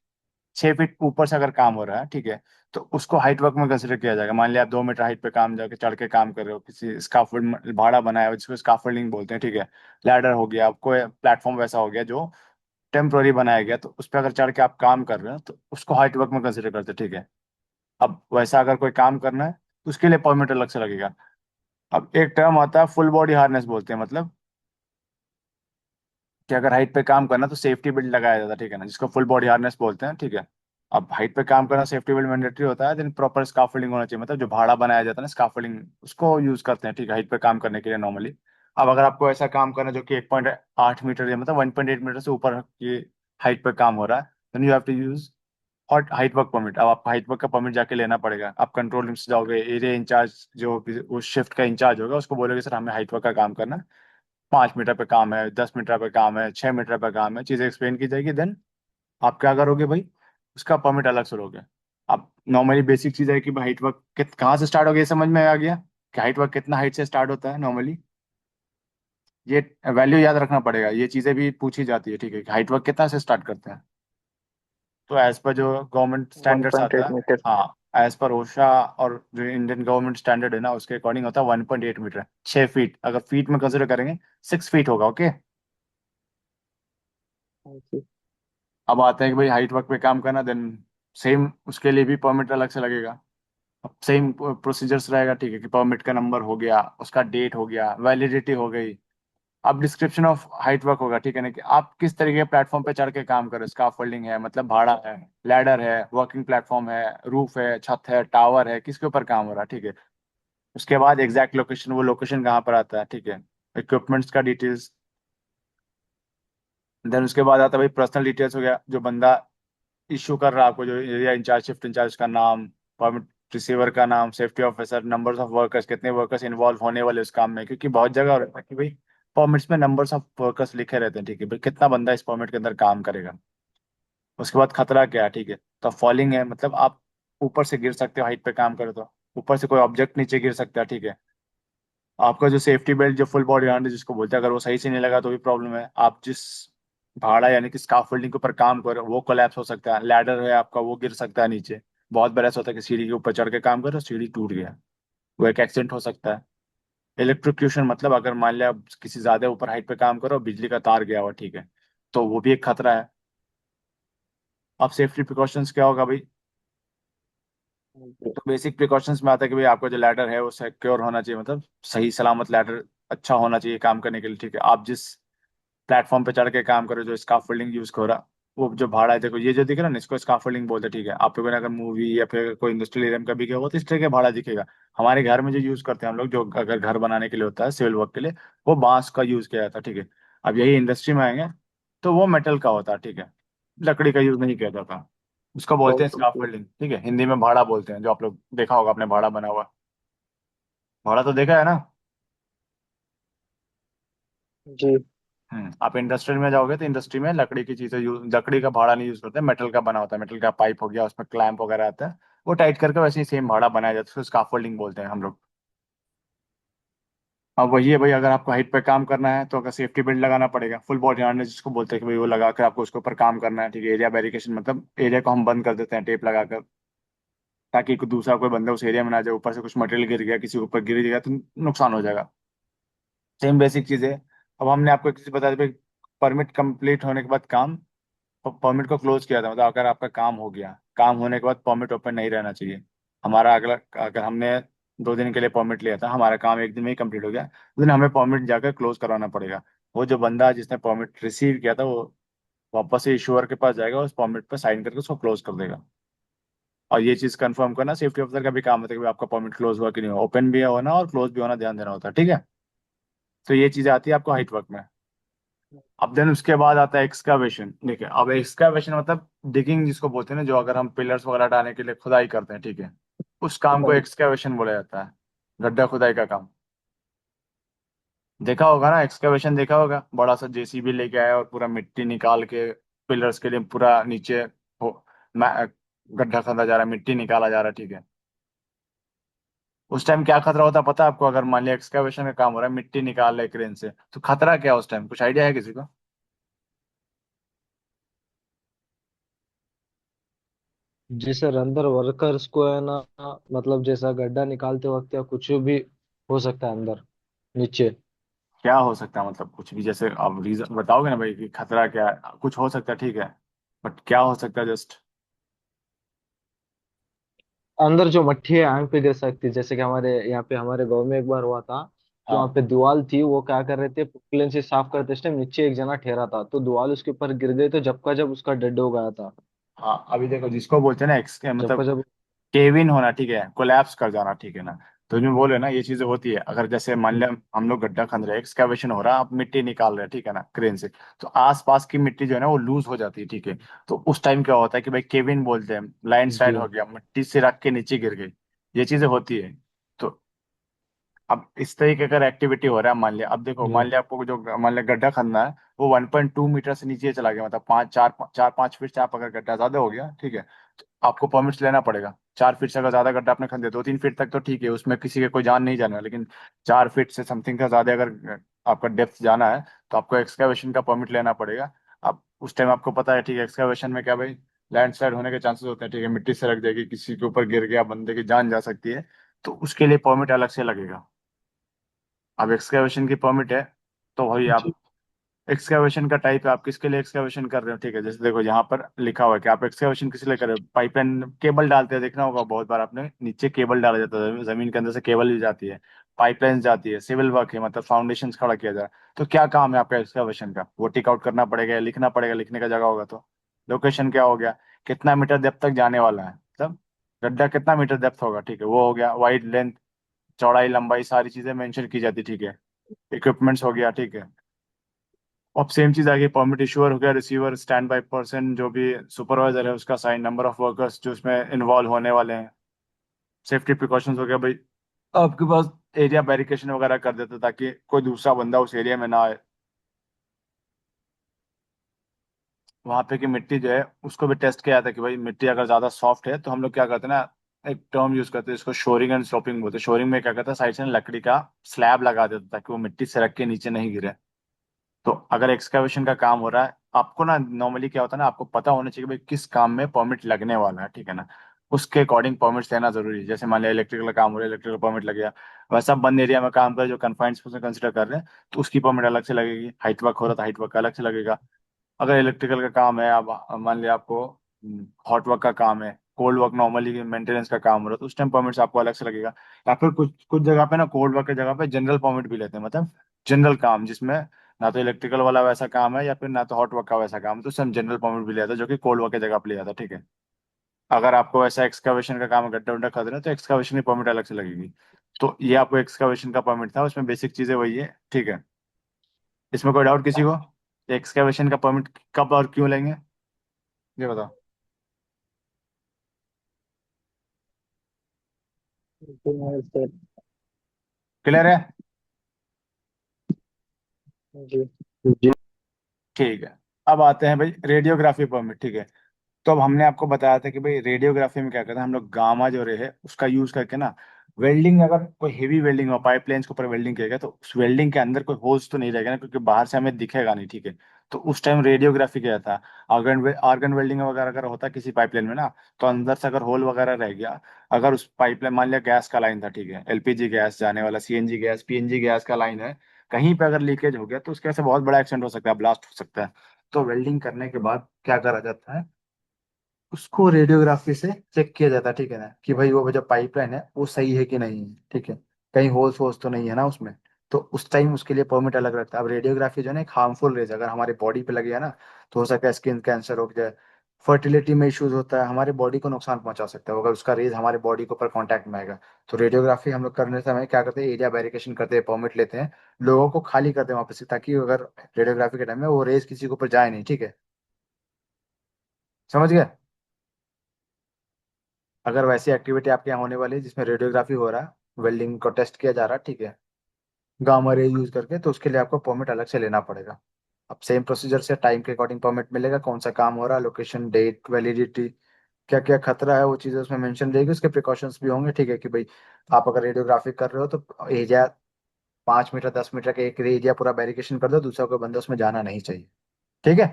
Speaker 1: 6 फीट ऊपर से अगर काम हो रहा है, ठीक है, तो उसको हाइट वर्क में कंसिडर किया जाएगा। मान लिया आप 2 मीटर हाइट पे काम जाके चढ़ के काम कर रहे हो, किसी स्काफोल्ड भाड़ा बनाया हो जिसको स्काफोल्डिंग बोलते हैं, ठीक है? लैडर हो गया, आपको प्लेटफॉर्म वैसा हो गया जो टेम्प्रोरी बनाया गया, तो उस पर अगर चढ़ के आप काम कर रहे हो तो उसको हाइट वर्क में कंसिडर करते हैं, ठीक है? अब वैसा अगर कोई काम करना है तो उसके लिए परमिट अलग से लगेगा। अब एक टर्म आता है फुल बॉडी हार्नेस बोलते हैं, मतलब कि अगर हाइट पे काम करना तो सेफ्टी बेल्ट लगाया जाता है, ठीक है ना, जिसको फुल बॉडी हार्नेस बोलते हैं, ठीक है? अब हाइट पे काम करना सेफ्टी बेल्ट मैंडेटरी होता है, देन प्रॉपर स्काफोल्डिंग होना चाहिए, मतलब जो भाड़ा बनाया जाता है ना स्काफोल्डिंग, उसको यूज करते हैं, ठीक है, हाइट पे काम करने के लिए नॉर्मली। अब अगर आपको ऐसा काम करना है जो कि 1.8 मीटर या मतलब 1.8 मीटर से ऊपर की हाइट पे काम हो रहा है, then you have to use और हाइट वर्क परमिट। अब आपको हाइट वर्क का परमिट जाके लेना पड़ेगा, आप कंट्रोल रूम से जाओगे, एरिया इंचार्ज जो भी उस शिफ्ट का इंचार्ज होगा उसको बोलोगे सर हमें हाइट वर्क का काम करना है, 5 मीटर पे काम है, 10 मीटर पे काम है, 6 मीटर पे काम है, चीजें एक्सप्लेन की जाएगी, देन आप क्या करोगे भाई, उसका परमिट अलग से लोगे। अब नॉर्मली बेसिक चीज है कि भाई हाइट वर्क कहाँ से स्टार्ट हो गया, ये समझ में आ गया कि हाइट वर्क कितना हाइट से स्टार्ट होता है नॉर्मली। ये वैल्यू याद रखना पड़ेगा, ये चीजें भी पूछी जाती है, ठीक है, कि हाइट वर्क कितना से स्टार्ट करते हैं। तो एज पर जो गवर्नमेंट
Speaker 4: वन
Speaker 1: स्टैंडर्ड्स
Speaker 4: पॉइंट
Speaker 1: आता
Speaker 4: एट
Speaker 1: है,
Speaker 4: मीटर
Speaker 1: हाँ, एज पर ओशा और जो इंडियन गवर्नमेंट स्टैंडर्ड है ना उसके अकॉर्डिंग होता है 1.8 मीटर, 6 फीट, अगर फीट में कंसिडर करेंगे 6 फीट होगा, ओके?
Speaker 4: जी
Speaker 1: अब आते हैं कि भाई हाइट वर्क पे काम करना, देन सेम उसके लिए भी परमिट अलग से लगेगा। अब सेम प्रोसीजर्स रहेगा, ठीक है, कि परमिट का नंबर हो गया, उसका डेट हो गया, वैलिडिटी हो गई। अब डिस्क्रिप्शन ऑफ हाइट वर्क होगा, ठीक है ना, कि आप किस तरीके के प्लेटफॉर्म पे चढ़ के काम करो, स्काफोल्डिंग है मतलब भाड़ा है, लैडर है, वर्किंग प्लेटफॉर्म है, रूफ है, छत है, टावर है, किसके ऊपर काम हो रहा है, ठीक है? उसके बाद एग्जैक्ट लोकेशन, वो लोकेशन कहाँ पर आता है, ठीक है? इक्विपमेंट्स का डिटेल्स। देन उसके बाद आता है भाई पर्सनल डिटेल्स हो गया, जो बंदा इशू कर रहा है आपको, जो एरिया इंचार्ज, शिफ्ट इंचार्ज का नाम, परमिट रिसीवर का नाम, safety officer, numbers of workers, कितने वर्कर्स इन्वॉल्व होने वाले उस काम में, क्योंकि बहुत जगह होता है कि भाई परमिट्स में नंबर्स ऑफ वर्कर्स लिखे रहते हैं, ठीक है, भाई कितना बंदा इस परमिट के अंदर काम करेगा। उसके बाद खतरा क्या है, ठीक है, तो फॉलिंग है, मतलब आप ऊपर से गिर सकते हो हाइट पे काम करो तो, ऊपर से कोई ऑब्जेक्ट नीचे गिर सकता है, ठीक है? आपका जो सेफ्टी बेल्ट, जो फुल बॉडी गार्ड जिसको बोलते हैं, अगर वो सही से नहीं लगा तो भी प्रॉब्लम है। आप जिस भाड़ा यानी कि स्काफोल्डिंग के ऊपर काम कर रहे हो वो कोलैप्स हो सकता है, लैडर है आपका वो गिर सकता है नीचे। बहुत बार ऐसा होता है कि सीढ़ी के ऊपर चढ़ के काम कर रहे हो, सीढ़ी टूट गया, वो एक एक्सीडेंट हो सकता है। इलेक्ट्रोक्यूशन, मतलब अगर मान लिया आप किसी ज्यादा ऊपर हाइट पे काम करो, बिजली का तार गया हुआ, ठीक है, तो वो भी एक खतरा है। अब सेफ्टी प्रिकॉशंस क्या होगा भाई?
Speaker 4: जी।
Speaker 1: तो बेसिक प्रिकॉशंस में आता है कि भाई आपका जो लैडर है वो सिक्योर होना चाहिए, मतलब सही सलामत लैडर अच्छा होना चाहिए काम करने के लिए, ठीक है। आप जिस प्लेटफॉर्म पे चढ़ के काम करो, जो स्काफोल्डिंग यूज हो रहा, वो जो भाड़ा है, देखो ये जो दिख रहा है ना, इसको स्काफोल्डिंग बोलते हैं, ठीक है। आप लोगों ने अगर मूवी या फिर कोई इंडस्ट्रियल एरिया में कभी गया हो तो इस तरह का भाड़ा दिखेगा। हमारे घर में जो यूज करते हैं हम लोग, जो अगर घर बनाने के लिए होता है सिविल वर्क के लिए, वो बांस का यूज किया जाता है, ठीक है। अब यही इंडस्ट्री में आएंगे तो वो मेटल का होता है, ठीक है। लकड़ी का यूज नहीं किया जाता। उसको बोलते हैं
Speaker 4: ओके।
Speaker 1: स्काफोल्डिंग, ठीक है। हिंदी में भाड़ा बोलते हैं, जो आप लोग देखा होगा, आपने भाड़ा बना हुआ। भाड़ा तो देखा है ना?
Speaker 4: जी।
Speaker 1: आप इंडस्ट्रियल में जाओगे तो इंडस्ट्री में लकड़ी की चीजें यूज, लकड़ी का भाड़ा नहीं यूज करते, मेटल का बना होता है। मेटल का पाइप हो गया, उसमें क्लैंप वगैरह आता है, वो टाइट करके वैसे ही सेम भाड़ा बनाया जाता है, उसको स्काफोल्डिंग बोलते हैं हम लोग। अब वही है भाई, अगर आपको हाइट पे काम करना है तो अगर सेफ्टी बेल्ट लगाना पड़ेगा, फुल बॉडी हार्नेस जिसको बोलते हैं, कि भाई वो लगा कर आपको उसके ऊपर काम करना है, ठीक है। एरिया बैरिकेशन मतलब एरिया को हम बंद कर देते हैं टेप लगाकर, ताकि कोई दूसरा कोई बंदा उस एरिया में ना जाए। ऊपर से कुछ मटेरियल गिर गया, किसी के ऊपर गिर गया तो नुकसान हो जाएगा। सेम बेसिक चीज है। अब हमने आपको एक चीज बता दी भाई, परमिट कंप्लीट होने के बाद काम, परमिट को क्लोज किया था, मतलब अगर आपका काम हो गया, काम होने के बाद परमिट ओपन नहीं रहना चाहिए। हमारा अगला, अगर हमने 2 दिन के लिए परमिट लिया था, हमारा काम एक दिन में ही कंप्लीट हो गया, उस दिन हमें परमिट जाकर क्लोज करवाना पड़ेगा। वो जो बंदा जिसने परमिट रिसीव किया था, वो वापस से इशूअर के पास जाएगा, उस परमिट पर साइन करके उसको क्लोज कर देगा। और ये चीज कंफर्म करना सेफ्टी ऑफिसर का भी काम होता है कि भाई आपका परमिट क्लोज हुआ कि नहीं हुआ, ओपन भी होना और क्लोज भी होना, ध्यान देना होता है, ठीक है। तो ये चीजें आती है आपको हाइट वर्क में। अब देन उसके बाद आता है एक्सकावेशन। देखिए, अब एक्सकावेशन मतलब डिगिंग जिसको बोलते हैं ना, जो अगर हम पिलर्स वगैरह हटाने के लिए खुदाई करते हैं, ठीक है, उस काम को
Speaker 4: समझ।
Speaker 1: एक्सकावेशन बोला जाता है। गड्ढा खुदाई का काम देखा होगा ना, एक्सकावेशन देखा होगा, बड़ा सा जेसीबी लेके आया और पूरा मिट्टी निकाल के पिलर्स के लिए पूरा नीचे हो गड्ढा खोदा जा रहा है, मिट्टी निकाला जा रहा है, ठीक है। उस टाइम क्या खतरा होता है पता है आपको? अगर मान लिया एक्सकावेशन का काम हो रहा है, मिट्टी निकाल रहे क्रेन से, तो खतरा क्या है उस टाइम, कुछ आइडिया है किसी को?
Speaker 2: जी सर, अंदर वर्कर्स को है ना, मतलब जैसा गड्ढा निकालते वक्त या कुछ भी हो सकता है अंदर नीचे।
Speaker 1: क्या हो सकता है मतलब? कुछ भी, जैसे आप रीजन बताओगे ना भाई कि खतरा क्या है, कुछ हो सकता है, ठीक है, बट क्या हो सकता है जस्ट?
Speaker 2: अंदर जो मट्टी है आग पे गिर सकती है, जैसे कि हमारे यहाँ पे हमारे गांव में एक बार हुआ था कि वहाँ
Speaker 1: हाँ
Speaker 2: पे दीवार थी, वो क्या कर रहे थे, पोकलेन से साफ करते टाइम नीचे एक जना ठहरा था, तो दीवार उसके ऊपर गिर गई, तो जब का जब उसका डेड हो गया था।
Speaker 1: हाँ, अभी देखो जिसको बोलते हैं ना एक्स,
Speaker 2: जब का
Speaker 1: मतलब
Speaker 2: जब।
Speaker 1: केविन होना, ठीक है, कोलैप्स कर जाना, ठीक है ना। तो जो बोले ना, ये चीजें होती है। अगर जैसे मान लिया हम लोग गड्ढा खन रहे हैं, एक्सकैवेशन हो रहा है, आप मिट्टी निकाल रहे हैं, ठीक है ना, क्रेन से, तो आसपास की मिट्टी जो है ना वो लूज हो जाती है, ठीक है। तो उस टाइम क्या होता है कि भाई केविन बोलते हैं, लैंडस्लाइड
Speaker 2: जी।
Speaker 1: हो गया, मिट्टी से रख के नीचे गिर गई, ये चीजें होती है। तो अब इस तरीके का एक्टिविटी हो रहा है, मान लिया, अब देखो,
Speaker 2: जी।
Speaker 1: मान लिया आपको जो, मान लिया गड्ढा खनना है, वो 1.2 मीटर से नीचे चला गया, मतलब 5 4 5 फीट से आप अगर गड्ढा ज्यादा हो गया, ठीक है, तो आपको परमिट्स लेना पड़ेगा। 4 फीट से अगर ज्यादा गड्ढा आपने खन दिया, 2 3 फीट तक तो ठीक है, उसमें किसी के कोई जान नहीं जाने वाला, लेकिन 4 फीट से समथिंग का ज्यादा अगर आपका डेप्थ जाना है, तो आपको एक्सकैवेशन का परमिट लेना पड़ेगा। अब उस टाइम आपको पता है, ठीक है, एक्सकैवेशन में क्या भाई, लैंडस्लाइड होने के चांसेस होते हैं, ठीक है, मिट्टी से रख जाएगी, किसी के ऊपर गिर गया, बंदे की जान जा सकती है, तो उसके लिए परमिट अलग से लगेगा। अब एक्सकैवेशन की परमिट है, तो वही आप,
Speaker 2: जी।
Speaker 1: एक्सकैवेशन का टाइप है, आप किसके लिए एक्सकैवेशन कर रहे हो, ठीक है। जैसे देखो यहाँ पर लिखा हुआ है कि आप एक्सकैवेशन किस लिए कर रहे हो, पाइपलाइन केबल डालते हैं, देखना होगा बहुत बार आपने, नीचे केबल डाला जाता है, जमीन के अंदर से केबल भी जाती है, पाइपलाइन जाती है, सिविल वर्क है, मतलब फाउंडेशन खड़ा किया जा रहा है। तो क्या काम है आपका एक्सकैवेशन का? वो टिक आउट करना पड़ेगा या लिखना पड़ेगा, लिखने का जगह होगा तो। लोकेशन क्या हो गया, कितना मीटर डेप्थ तक जाने वाला है, मतलब गड्ढा कितना मीटर डेप्थ होगा, ठीक है, वो हो गया। वाइड, लेंथ, चौड़ाई, लंबाई, सारी चीजें मेंशन की जाती, ठीक है। इक्विपमेंट्स हो गया, ठीक है। अब सेम चीज आ गई, परमिट इशूअर हो गया, रिसीवर, स्टैंड बाय पर्सन, जो भी सुपरवाइजर है उसका साइन, नंबर ऑफ वर्कर्स जो इसमें इन्वॉल्व होने वाले हैं, सेफ्टी प्रिकॉशंस हो गया भाई, आपके पास एरिया बैरिकेशन वगैरह कर देते ताकि कोई दूसरा बंदा उस एरिया में ना आए। वहां पे की मिट्टी जो है उसको भी टेस्ट किया जाता है कि भाई मिट्टी अगर ज्यादा सॉफ्ट है, तो हम लोग क्या करते हैं ना, एक टर्म यूज करते हैं इसको, शोरिंग एंड स्लोपिंग बोलते हैं। शोरिंग में क्या करता है, साइड से लकड़ी का स्लैब लगा देता है ताकि वो मिट्टी सड़क के नीचे नहीं गिरे। तो अगर एक्सकैवेशन का काम हो रहा है, आपको ना नॉर्मली क्या होता है ना, आपको पता होना चाहिए कि भाई किस काम में परमिट लगने वाला है, ठीक है ना। उसके अकॉर्डिंग परमिट्स लेना जरूरी है। जैसे मान लिया इलेक्ट्रिकल का काम हो रहा है, इलेक्ट्रिकल परमिट लग गया। वैसा बंद एरिया में काम कर जो कन्फाइंड स्पेस में कंसिडर कर रहे हैं, तो उसकी परमिट अलग से लगेगी। हाइट वर्क हो रहा था, हाइट वर्क का अलग से लगेगा। अगर इलेक्ट्रिकल का काम है, अब मान लिया आपको हॉट वर्क का काम है, कोल्ड वर्क नॉर्मली मेंटेनेंस का काम हो रहा है, तो उस टाइम परमिट्स आपको अलग से लगेगा। या फिर कुछ कुछ जगह पे ना कोल्ड वर्क की जगह पे जनरल परमिट भी लेते हैं, मतलब जनरल काम जिसमें ना तो इलेक्ट्रिकल वाला वैसा काम है या फिर ना तो हॉट वर्क का वैसा काम है, तो उससे हम जनरल परमिट भी ले जाते हैं जो कि कोल्ड वर्क की जगह पे ले जाता है, ठीक है। अगर आपको ऐसा एक्सकवेशन का काम है, गड्ढा उड्ढा खोद रहे हैं, तो एक्सकवेशन की परमिट अलग से लगेगी। तो ये आपको एक्सकवेशन का परमिट था, उसमें बेसिक चीजें वही है, ठीक है। इसमें कोई डाउट किसी को? एक्सकवेशन का परमिट कब और क्यों लेंगे, ये बताओ।
Speaker 4: सर।
Speaker 1: क्लियर है?
Speaker 4: जी।
Speaker 2: जी
Speaker 1: ठीक है। अब आते हैं भाई रेडियोग्राफी परमिट, ठीक है। तो अब हमने आपको बताया था कि भाई रेडियोग्राफी में क्या करते हैं हम लोग, गामा जो रे है उसका यूज करके ना वेल्डिंग, अगर कोई हेवी वेल्डिंग हो, पाइपलाइंस के ऊपर वेल्डिंग किया गया, तो उस वेल्डिंग के अंदर कोई होल्स तो नहीं रहेगा ना, क्योंकि बाहर से हमें दिखेगा नहीं, ठीक है। तो उस टाइम रेडियोग्राफी किया था। आर्गन आर्गन वेल्डिंग वगैरह अगर होता किसी पाइपलाइन में ना, तो अंदर से अगर होल वगैरह रह गया, अगर उस पाइपलाइन, मान लिया गैस का लाइन था, ठीक है, एलपीजी गैस जाने वाला, सीएनजी गैस, पीएनजी गैस का लाइन है, कहीं पे अगर लीकेज हो गया तो उसके वजह से बहुत बड़ा एक्सीडेंट हो सकता है, ब्लास्ट हो सकता है। तो वेल्डिंग करने के बाद क्या करा जाता है, उसको रेडियोग्राफी से चेक किया जाता है, ठीक है ना, कि भाई वो जो पाइपलाइन है वो सही है कि नहीं है, ठीक है, कहीं होल्स वोल्स तो नहीं है ना उसमें। तो उस टाइम उसके लिए परमिट अलग रखता है। अब रेडियोग्राफी जो है ना एक हार्मफुल रेज अगर हमारे बॉडी पे लगे है ना, तो हो सकता है स्किन कैंसर हो जाए, फर्टिलिटी में इश्यूज होता है, हमारे बॉडी को नुकसान पहुंचा सकता है अगर उसका रेज हमारे बॉडी के ऊपर कांटेक्ट में आएगा। तो रेडियोग्राफी हम लोग करने समय क्या करते हैं, एरिया वेरिफिकेशन करते हैं, परमिट लेते हैं, लोगों को खाली करते हैं वापस से, ताकि अगर रेडियोग्राफी के टाइम में वो रेज किसी के ऊपर जाए नहीं, ठीक है। समझ गए? अगर वैसी एक्टिविटी आपके यहाँ होने वाली है जिसमें रेडियोग्राफी हो रहा है, वेल्डिंग को टेस्ट किया जा रहा है, ठीक है, गामा रे यूज करके, तो उसके लिए आपको परमिट अलग से लेना पड़ेगा। अब सेम प्रोसीजर से टाइम के अकॉर्डिंग परमिट मिलेगा, कौन सा काम हो रहा है, लोकेशन, डेट, वैलिडिटी, क्या क्या खतरा है वो चीज़ें उसमें मेंशन रहेगी, उसके प्रिकॉशंस भी होंगे, ठीक है, कि भाई आप अगर रेडियोग्राफी कर रहे हो तो एरिया 5 मीटर 10 मीटर के एक एरिया पूरा बैरिकेशन कर दो, दूसरा कोई बंदा उसमें जाना नहीं चाहिए, ठीक है।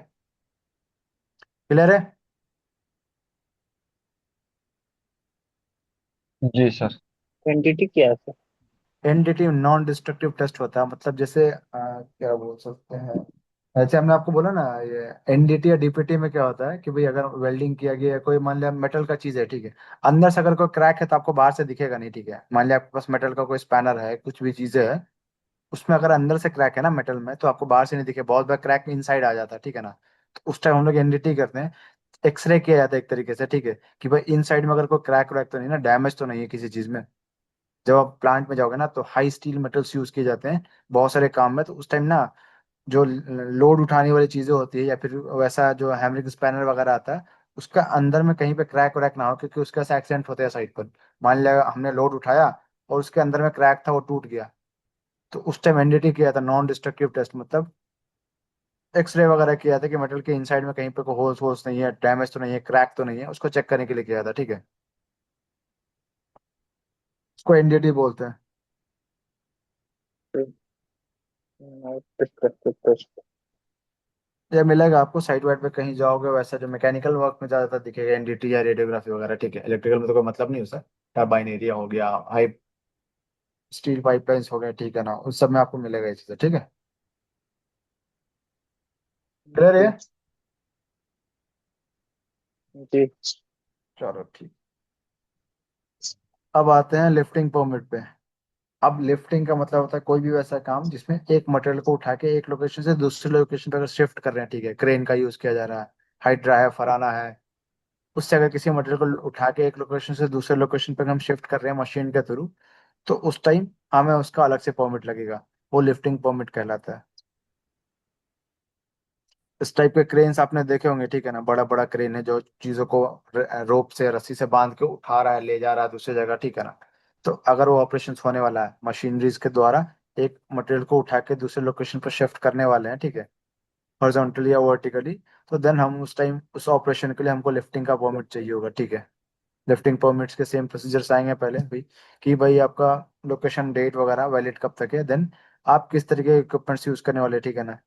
Speaker 1: क्लियर है?
Speaker 2: जी सर।
Speaker 4: क्वांटिटी क्या है sir?
Speaker 1: NDT non destructive test होता है, मतलब जैसे क्या बोल सकते हैं, जैसे हमने आपको बोला ना, ये एनडीटी या डीपीटी में क्या होता है कि भाई अगर वेल्डिंग किया गया है, कोई मान लिया मेटल का चीज है, ठीक है, अंदर से अगर कोई क्रैक है तो आपको बाहर से दिखेगा नहीं, ठीक है। मान लिया आपके पास मेटल का कोई स्पैनर है, कुछ भी चीजें है, उसमें अगर अंदर से क्रैक है ना मेटल में, तो आपको बाहर से नहीं दिखे, बहुत बार क्रैक इनसाइड आ जाता है, ठीक है ना। तो उस टाइम हम लोग एनडीटी करते हैं, एक्सरे किया जाता है एक तरीके से, ठीक है, कि भाई इन साइड में अगर कोई क्रैक वैक तो नहीं ना, डैमेज तो नहीं है किसी चीज में। जब आप प्लांट में जाओगे ना तो हाई स्टील मेटल्स यूज किए जाते हैं बहुत सारे काम में, तो उस टाइम ना जो लोड उठाने वाली चीजें होती है या फिर वैसा जो हैमरिक स्पैनर वगैरह आता है, उसका अंदर में कहीं पे क्रैक वैक ना हो, क्योंकि उसका ऐसा एक्सीडेंट होता है साइड पर। मान लिया हमने लोड उठाया और उसके अंदर में क्रैक था, वो टूट गया, तो उस टाइम एनडीटी किया था, नॉन डिस्ट्रक्टिव टेस्ट, मतलब एक्सरे वगैरह किया था कि मेटल के इनसाइड में कहीं पे कोई होल्स होल्स नहीं है, डैमेज तो नहीं है, क्रैक तो नहीं है, उसको चेक करने के लिए किया था, ठीक है। उसको एनडीटी बोलते हैं।
Speaker 4: टेस्ट।
Speaker 1: ये मिलेगा आपको साइट वाइट पे कहीं जाओगे, वैसा जो मैकेनिकल वर्क में ज्यादातर दिखेगा एनडीटी या रेडियोग्राफी वगैरह, ठीक है। इलेक्ट्रिकल में तो कोई मतलब नहीं उसका, टरबाइन एरिया हो गया, हाई स्टील पाइपलाइंस हो गए, ठीक है ना, उस सब में आपको मिलेगा ये चीजें, ठीक है। क्लियर है?
Speaker 4: जी। जी।
Speaker 1: चलो ठीक। अब आते हैं लिफ्टिंग परमिट पे। अब लिफ्टिंग का मतलब होता है कोई भी वैसा काम जिसमें एक मटेरियल को उठा के एक लोकेशन से दूसरे लोकेशन पे अगर शिफ्ट कर रहे हैं, ठीक है, क्रेन का यूज किया जा रहा है, हाइड्रा है, फराना है, उससे अगर किसी मटेरियल को उठा के एक लोकेशन से दूसरे लोकेशन पे हम शिफ्ट कर रहे हैं मशीन के थ्रू, तो उस टाइम हमें उसका अलग से परमिट लगेगा, वो लिफ्टिंग परमिट कहलाता है। इस टाइप के क्रेन्स आपने देखे होंगे, ठीक है ना, बड़ा बड़ा क्रेन है जो चीजों को रोप से, रस्सी से बांध के उठा रहा है, ले जा रहा है दूसरी जगह, ठीक है ना। तो अगर वो ऑपरेशन होने वाला है मशीनरीज के द्वारा, एक मटेरियल को उठा के दूसरे लोकेशन पर शिफ्ट करने वाले हैं, ठीक है, हॉरिजॉन्टली या वर्टिकली, तो देन हम उस टाइम उस ऑपरेशन के लिए हमको लिफ्टिंग का परमिट चाहिए होगा, ठीक है। लिफ्टिंग परमिट्स के सेम प्रोसीजर्स आएंगे पहले भाई, कि भाई आपका लोकेशन, डेट वगैरह वैलिड कब तक है, देन आप किस तरीके के इक्विपमेंट्स यूज करने वाले हैं, ठीक है ना,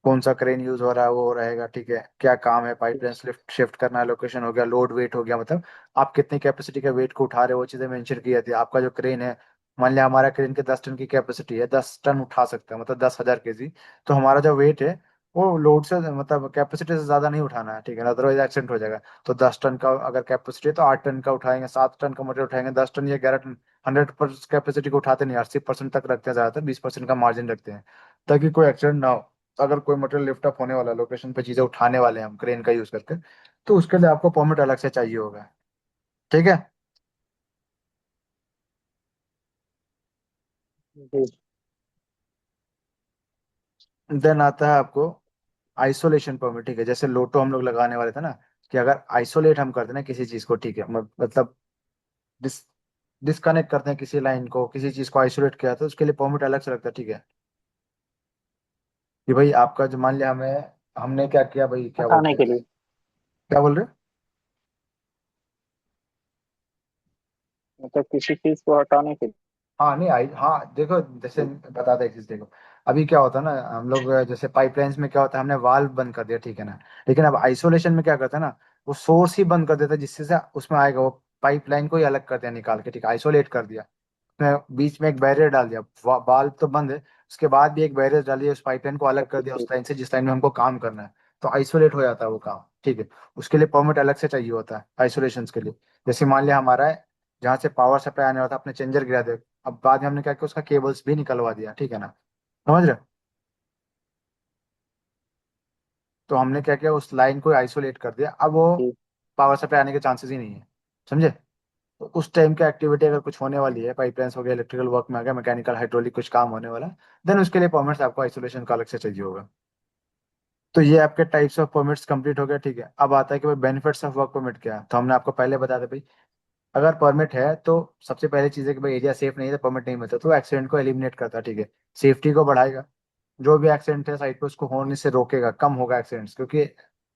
Speaker 1: कौन सा क्रेन यूज हो रहा है वो रहेगा, ठीक है, क्या काम है, पाइपलाइन लिफ्ट शिफ्ट करना है, लोकेशन हो गया, लोड वेट हो गया, मतलब आप कितनी कैपेसिटी का वेट को उठा रहे हो, वो चीजें मेंशन की जाती है। आपका जो क्रेन है, मान लिया हमारा क्रेन के 10 टन की कैपेसिटी है, 10 टन उठा सकता है, मतलब 10,000 केजी, तो हमारा जो वेट है वो लोड से मतलब कैपेसिटी से ज्यादा नहीं उठाना है, ठीक है ना, अदरवाइज एक्सीडेंट हो जाएगा। तो 10 टन का अगर कैपेसिटी है तो 8 टन का उठाएंगे, 7 टन का मटेरियल उठाएंगे, 10 टन या 11 टन। 100% कैपेसिटी को उठाते नहीं, 80% तक रखते हैं ज्यादातर, 20% का मार्जिन रखते हैं ताकि कोई एक्सीडेंट ना हो। अगर कोई मटेरियल लिफ्ट अप होने वाला है, लोकेशन पे चीजें उठाने वाले हैं हम क्रेन का यूज करके, तो उसके लिए आपको परमिट अलग से चाहिए होगा। ठीक है।
Speaker 4: जी।
Speaker 1: देन आता है आपको आइसोलेशन परमिट, ठीक है। जैसे लोटो हम लोग लगाने वाले थे ना, कि अगर आइसोलेट हम करते हैं ना किसी चीज को, ठीक है, मतलब डिस डिस्कनेक्ट करते हैं किसी लाइन को, किसी चीज को आइसोलेट किया, तो उसके लिए परमिट अलग से लगता है, ठीक है। कि भाई आपका जो मान लिया हमें, हमने क्या किया भाई, क्या
Speaker 4: हटाने
Speaker 1: बोलते हैं,
Speaker 4: के लिए।
Speaker 1: क्या बोल रहे हैं?
Speaker 4: मतलब किसी चीज को हटाने के लिए।
Speaker 1: हाँ नहीं आई, हाँ देखो, जैसे बताते एक चीज देखो। अभी क्या होता है ना, हम लोग जैसे पाइपलाइंस में क्या होता है, हमने वाल्व बंद कर दिया, ठीक है ना। लेकिन अब आइसोलेशन में क्या करते हैं ना, वो सोर्स ही बंद कर देता है, जिससे से उसमें आएगा, वो पाइपलाइन को ही अलग कर दिया निकाल के, ठीक है, आइसोलेट कर दिया। उसमें बीच में एक बैरियर डाल दिया, वाल्व तो बंद है, उसके बाद भी एक बैरियर डाल दिया, उस पाइपलाइन को अलग कर दिया
Speaker 4: जी।
Speaker 1: उस लाइन से जिस लाइन में हमको काम करना है। तो आइसोलेट हो जाता है वो काम, ठीक है। उसके लिए परमिट अलग से चाहिए होता है आइसोलेशन के लिए। जैसे मान लिया हमारा है, जहाँ से पावर सप्लाई आने वाला था, अपने चेंजर गिरा दे, अब बाद में हमने क्या किया, उसका केबल्स भी निकलवा दिया, ठीक है ना, समझ रहे हो? तो हमने क्या किया, उस लाइन को आइसोलेट कर दिया, अब वो
Speaker 4: जी।
Speaker 1: पावर सप्लाई आने के चांसेस ही नहीं है, समझे। तो उस टाइम की एक्टिविटी अगर कुछ होने वाली है, पाइपलाइंस हो गया, इलेक्ट्रिकल वर्क में आ गया, मैकेनिकल हाइड्रोलिक कुछ काम होने वाला, देन उसके लिए परमिट्स आपको आइसोलेशन का अलग से चाहिए होगा। तो ये आपके टाइप्स ऑफ परमिट्स कंप्लीट हो गया, ठीक है। अब आता है कि भाई बेनिफिट्स ऑफ वर्क परमिट क्या है, तो हमने आपको पहले बता दिया भाई। अगर परमिट है तो सबसे पहले चीज है कि भाई एरिया सेफ नहीं है तो परमिट नहीं मिलता, तो एक्सीडेंट को एलिमिनेट करता है, ठीक है। सेफ्टी को बढ़ाएगा, जो भी एक्सीडेंट है साइड पे उसको होने से रोकेगा, कम होगा एक्सीडेंट्स, क्योंकि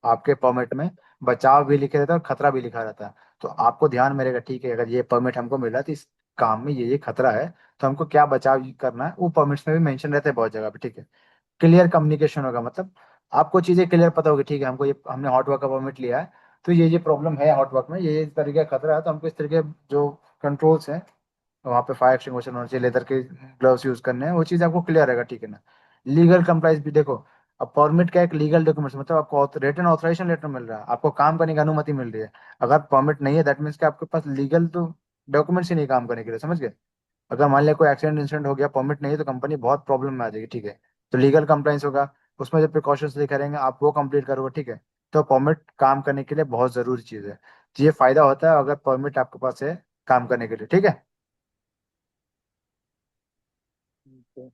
Speaker 1: आपके परमिट में बचाव भी लिखे रहता है और खतरा भी लिखा रहता है। तो आपको ध्यान में रहेगा, ठीक है, अगर ये परमिट हमको मिला तो इस काम में ये खतरा है, तो हमको क्या बचाव करना है, वो परमिट्स में भी मेंशन रहता है बहुत जगह पे, ठीक है। क्लियर कम्युनिकेशन होगा, मतलब आपको चीजें क्लियर पता होगी, ठीक है, हमको ये, हमने हॉट वर्क का परमिट लिया है, तो ये प्रॉब्लम है हॉट वर्क में, ये इस तरीके का खतरा है, तो हमको इस तरीके जो कंट्रोल्स हैं, वहाँ पे फायर एक्सटिंग्विशर होना चाहिए, लेदर के ग्लव्स यूज करने हैं, वो चीज़ आपको क्लियर रहेगा, ठीक है ना। लीगल कंप्लाइंस भी देखो। अब परमिट का एक लीगल डॉक्यूमेंट्स, मतलब आपको रिटन ऑथराइजेशन लेटर मिल रहा है, आपको काम करने की अनुमति मिल रही है। अगर परमिट नहीं है, दैट मीन्स कि आपके पास लीगल तो डॉक्यूमेंट्स ही नहीं काम करने के लिए, समझ गए। अगर मान लिया कोई एक्सीडेंट इंसिडेंट हो गया, परमिट नहीं है, तो कंपनी बहुत प्रॉब्लम में आ जाएगी, ठीक है। तो लीगल कंप्लाइंस होगा, उसमें जो प्रिकॉशंस लिखे रहेंगे आप वो कंप्लीट करोगे, ठीक है। तो परमिट काम करने के लिए बहुत जरूरी चीज़ है। तो ये फायदा होता है अगर परमिट आपके पास है काम करने के लिए, ठीक है।
Speaker 4: जी।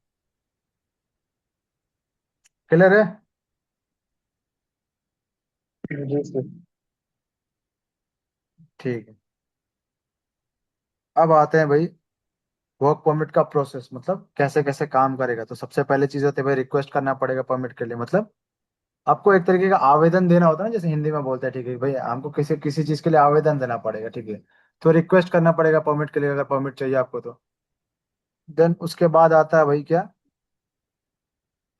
Speaker 1: क्लियर है?
Speaker 4: जी सर।
Speaker 1: ठीक है। अब आते हैं भाई वर्क परमिट का प्रोसेस, मतलब कैसे कैसे काम करेगा। तो सबसे पहले चीज होती है भाई, रिक्वेस्ट करना पड़ेगा परमिट के लिए, मतलब आपको एक तरीके का आवेदन देना होता है ना, जैसे हिंदी में बोलते हैं, ठीक है भाई, हमको किसी किसी चीज के लिए आवेदन देना पड़ेगा, ठीक है। तो रिक्वेस्ट करना पड़ेगा परमिट के लिए, अगर परमिट चाहिए आपको तो। देन उसके बाद आता है भाई क्या,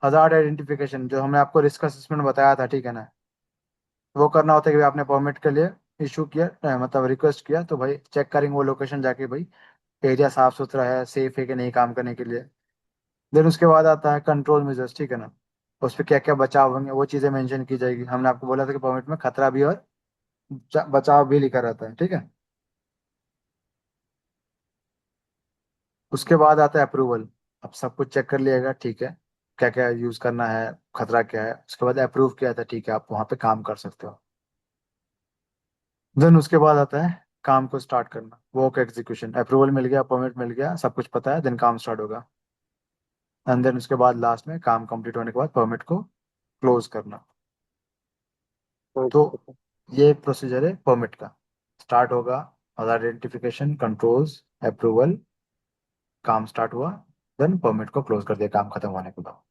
Speaker 1: हजार्ड आइडेंटिफिकेशन, जो हमने आपको रिस्क असेसमेंट बताया था, ठीक है ना। वो करना होता है कि भाई आपने परमिट के लिए इशू किया, मतलब रिक्वेस्ट किया, तो भाई चेक करेंगे वो लोकेशन जाके भाई, एरिया साफ सुथरा है, सेफ है कि नहीं काम करने के लिए। देन उसके बाद आता है कंट्रोल मेजर्स, ठीक है ना। उस पर क्या क्या बचाव होंगे वो चीजें मेंशन की जाएगी। हमने आपको बोला था कि परमिट में खतरा भी और बचाव भी लिखा रहता है, ठीक है। उसके बाद आता है अप्रूवल। अब सब कुछ चेक कर लिएगा, ठीक है, क्या क्या यूज करना है, खतरा क्या है, उसके बाद अप्रूव किया था, ठीक है, आप वहां पे काम कर सकते हो। देन उसके बाद आता है काम को स्टार्ट करना, वर्क एग्जीक्यूशन। अप्रूवल मिल गया, परमिट मिल गया, सब कुछ पता है, देन काम स्टार्ट होगा। एंड देन उसके बाद लास्ट में काम कंप्लीट होने के बाद परमिट को क्लोज करना। तो
Speaker 4: ओके सर।
Speaker 1: ये एक प्रोसीजर है परमिट का। स्टार्ट होगा, आइडेंटिफिकेशन, कंट्रोल्स, अप्रूवल, काम स्टार्ट हुआ, देन परमिट को क्लोज कर दिया काम खत्म होने के बाद।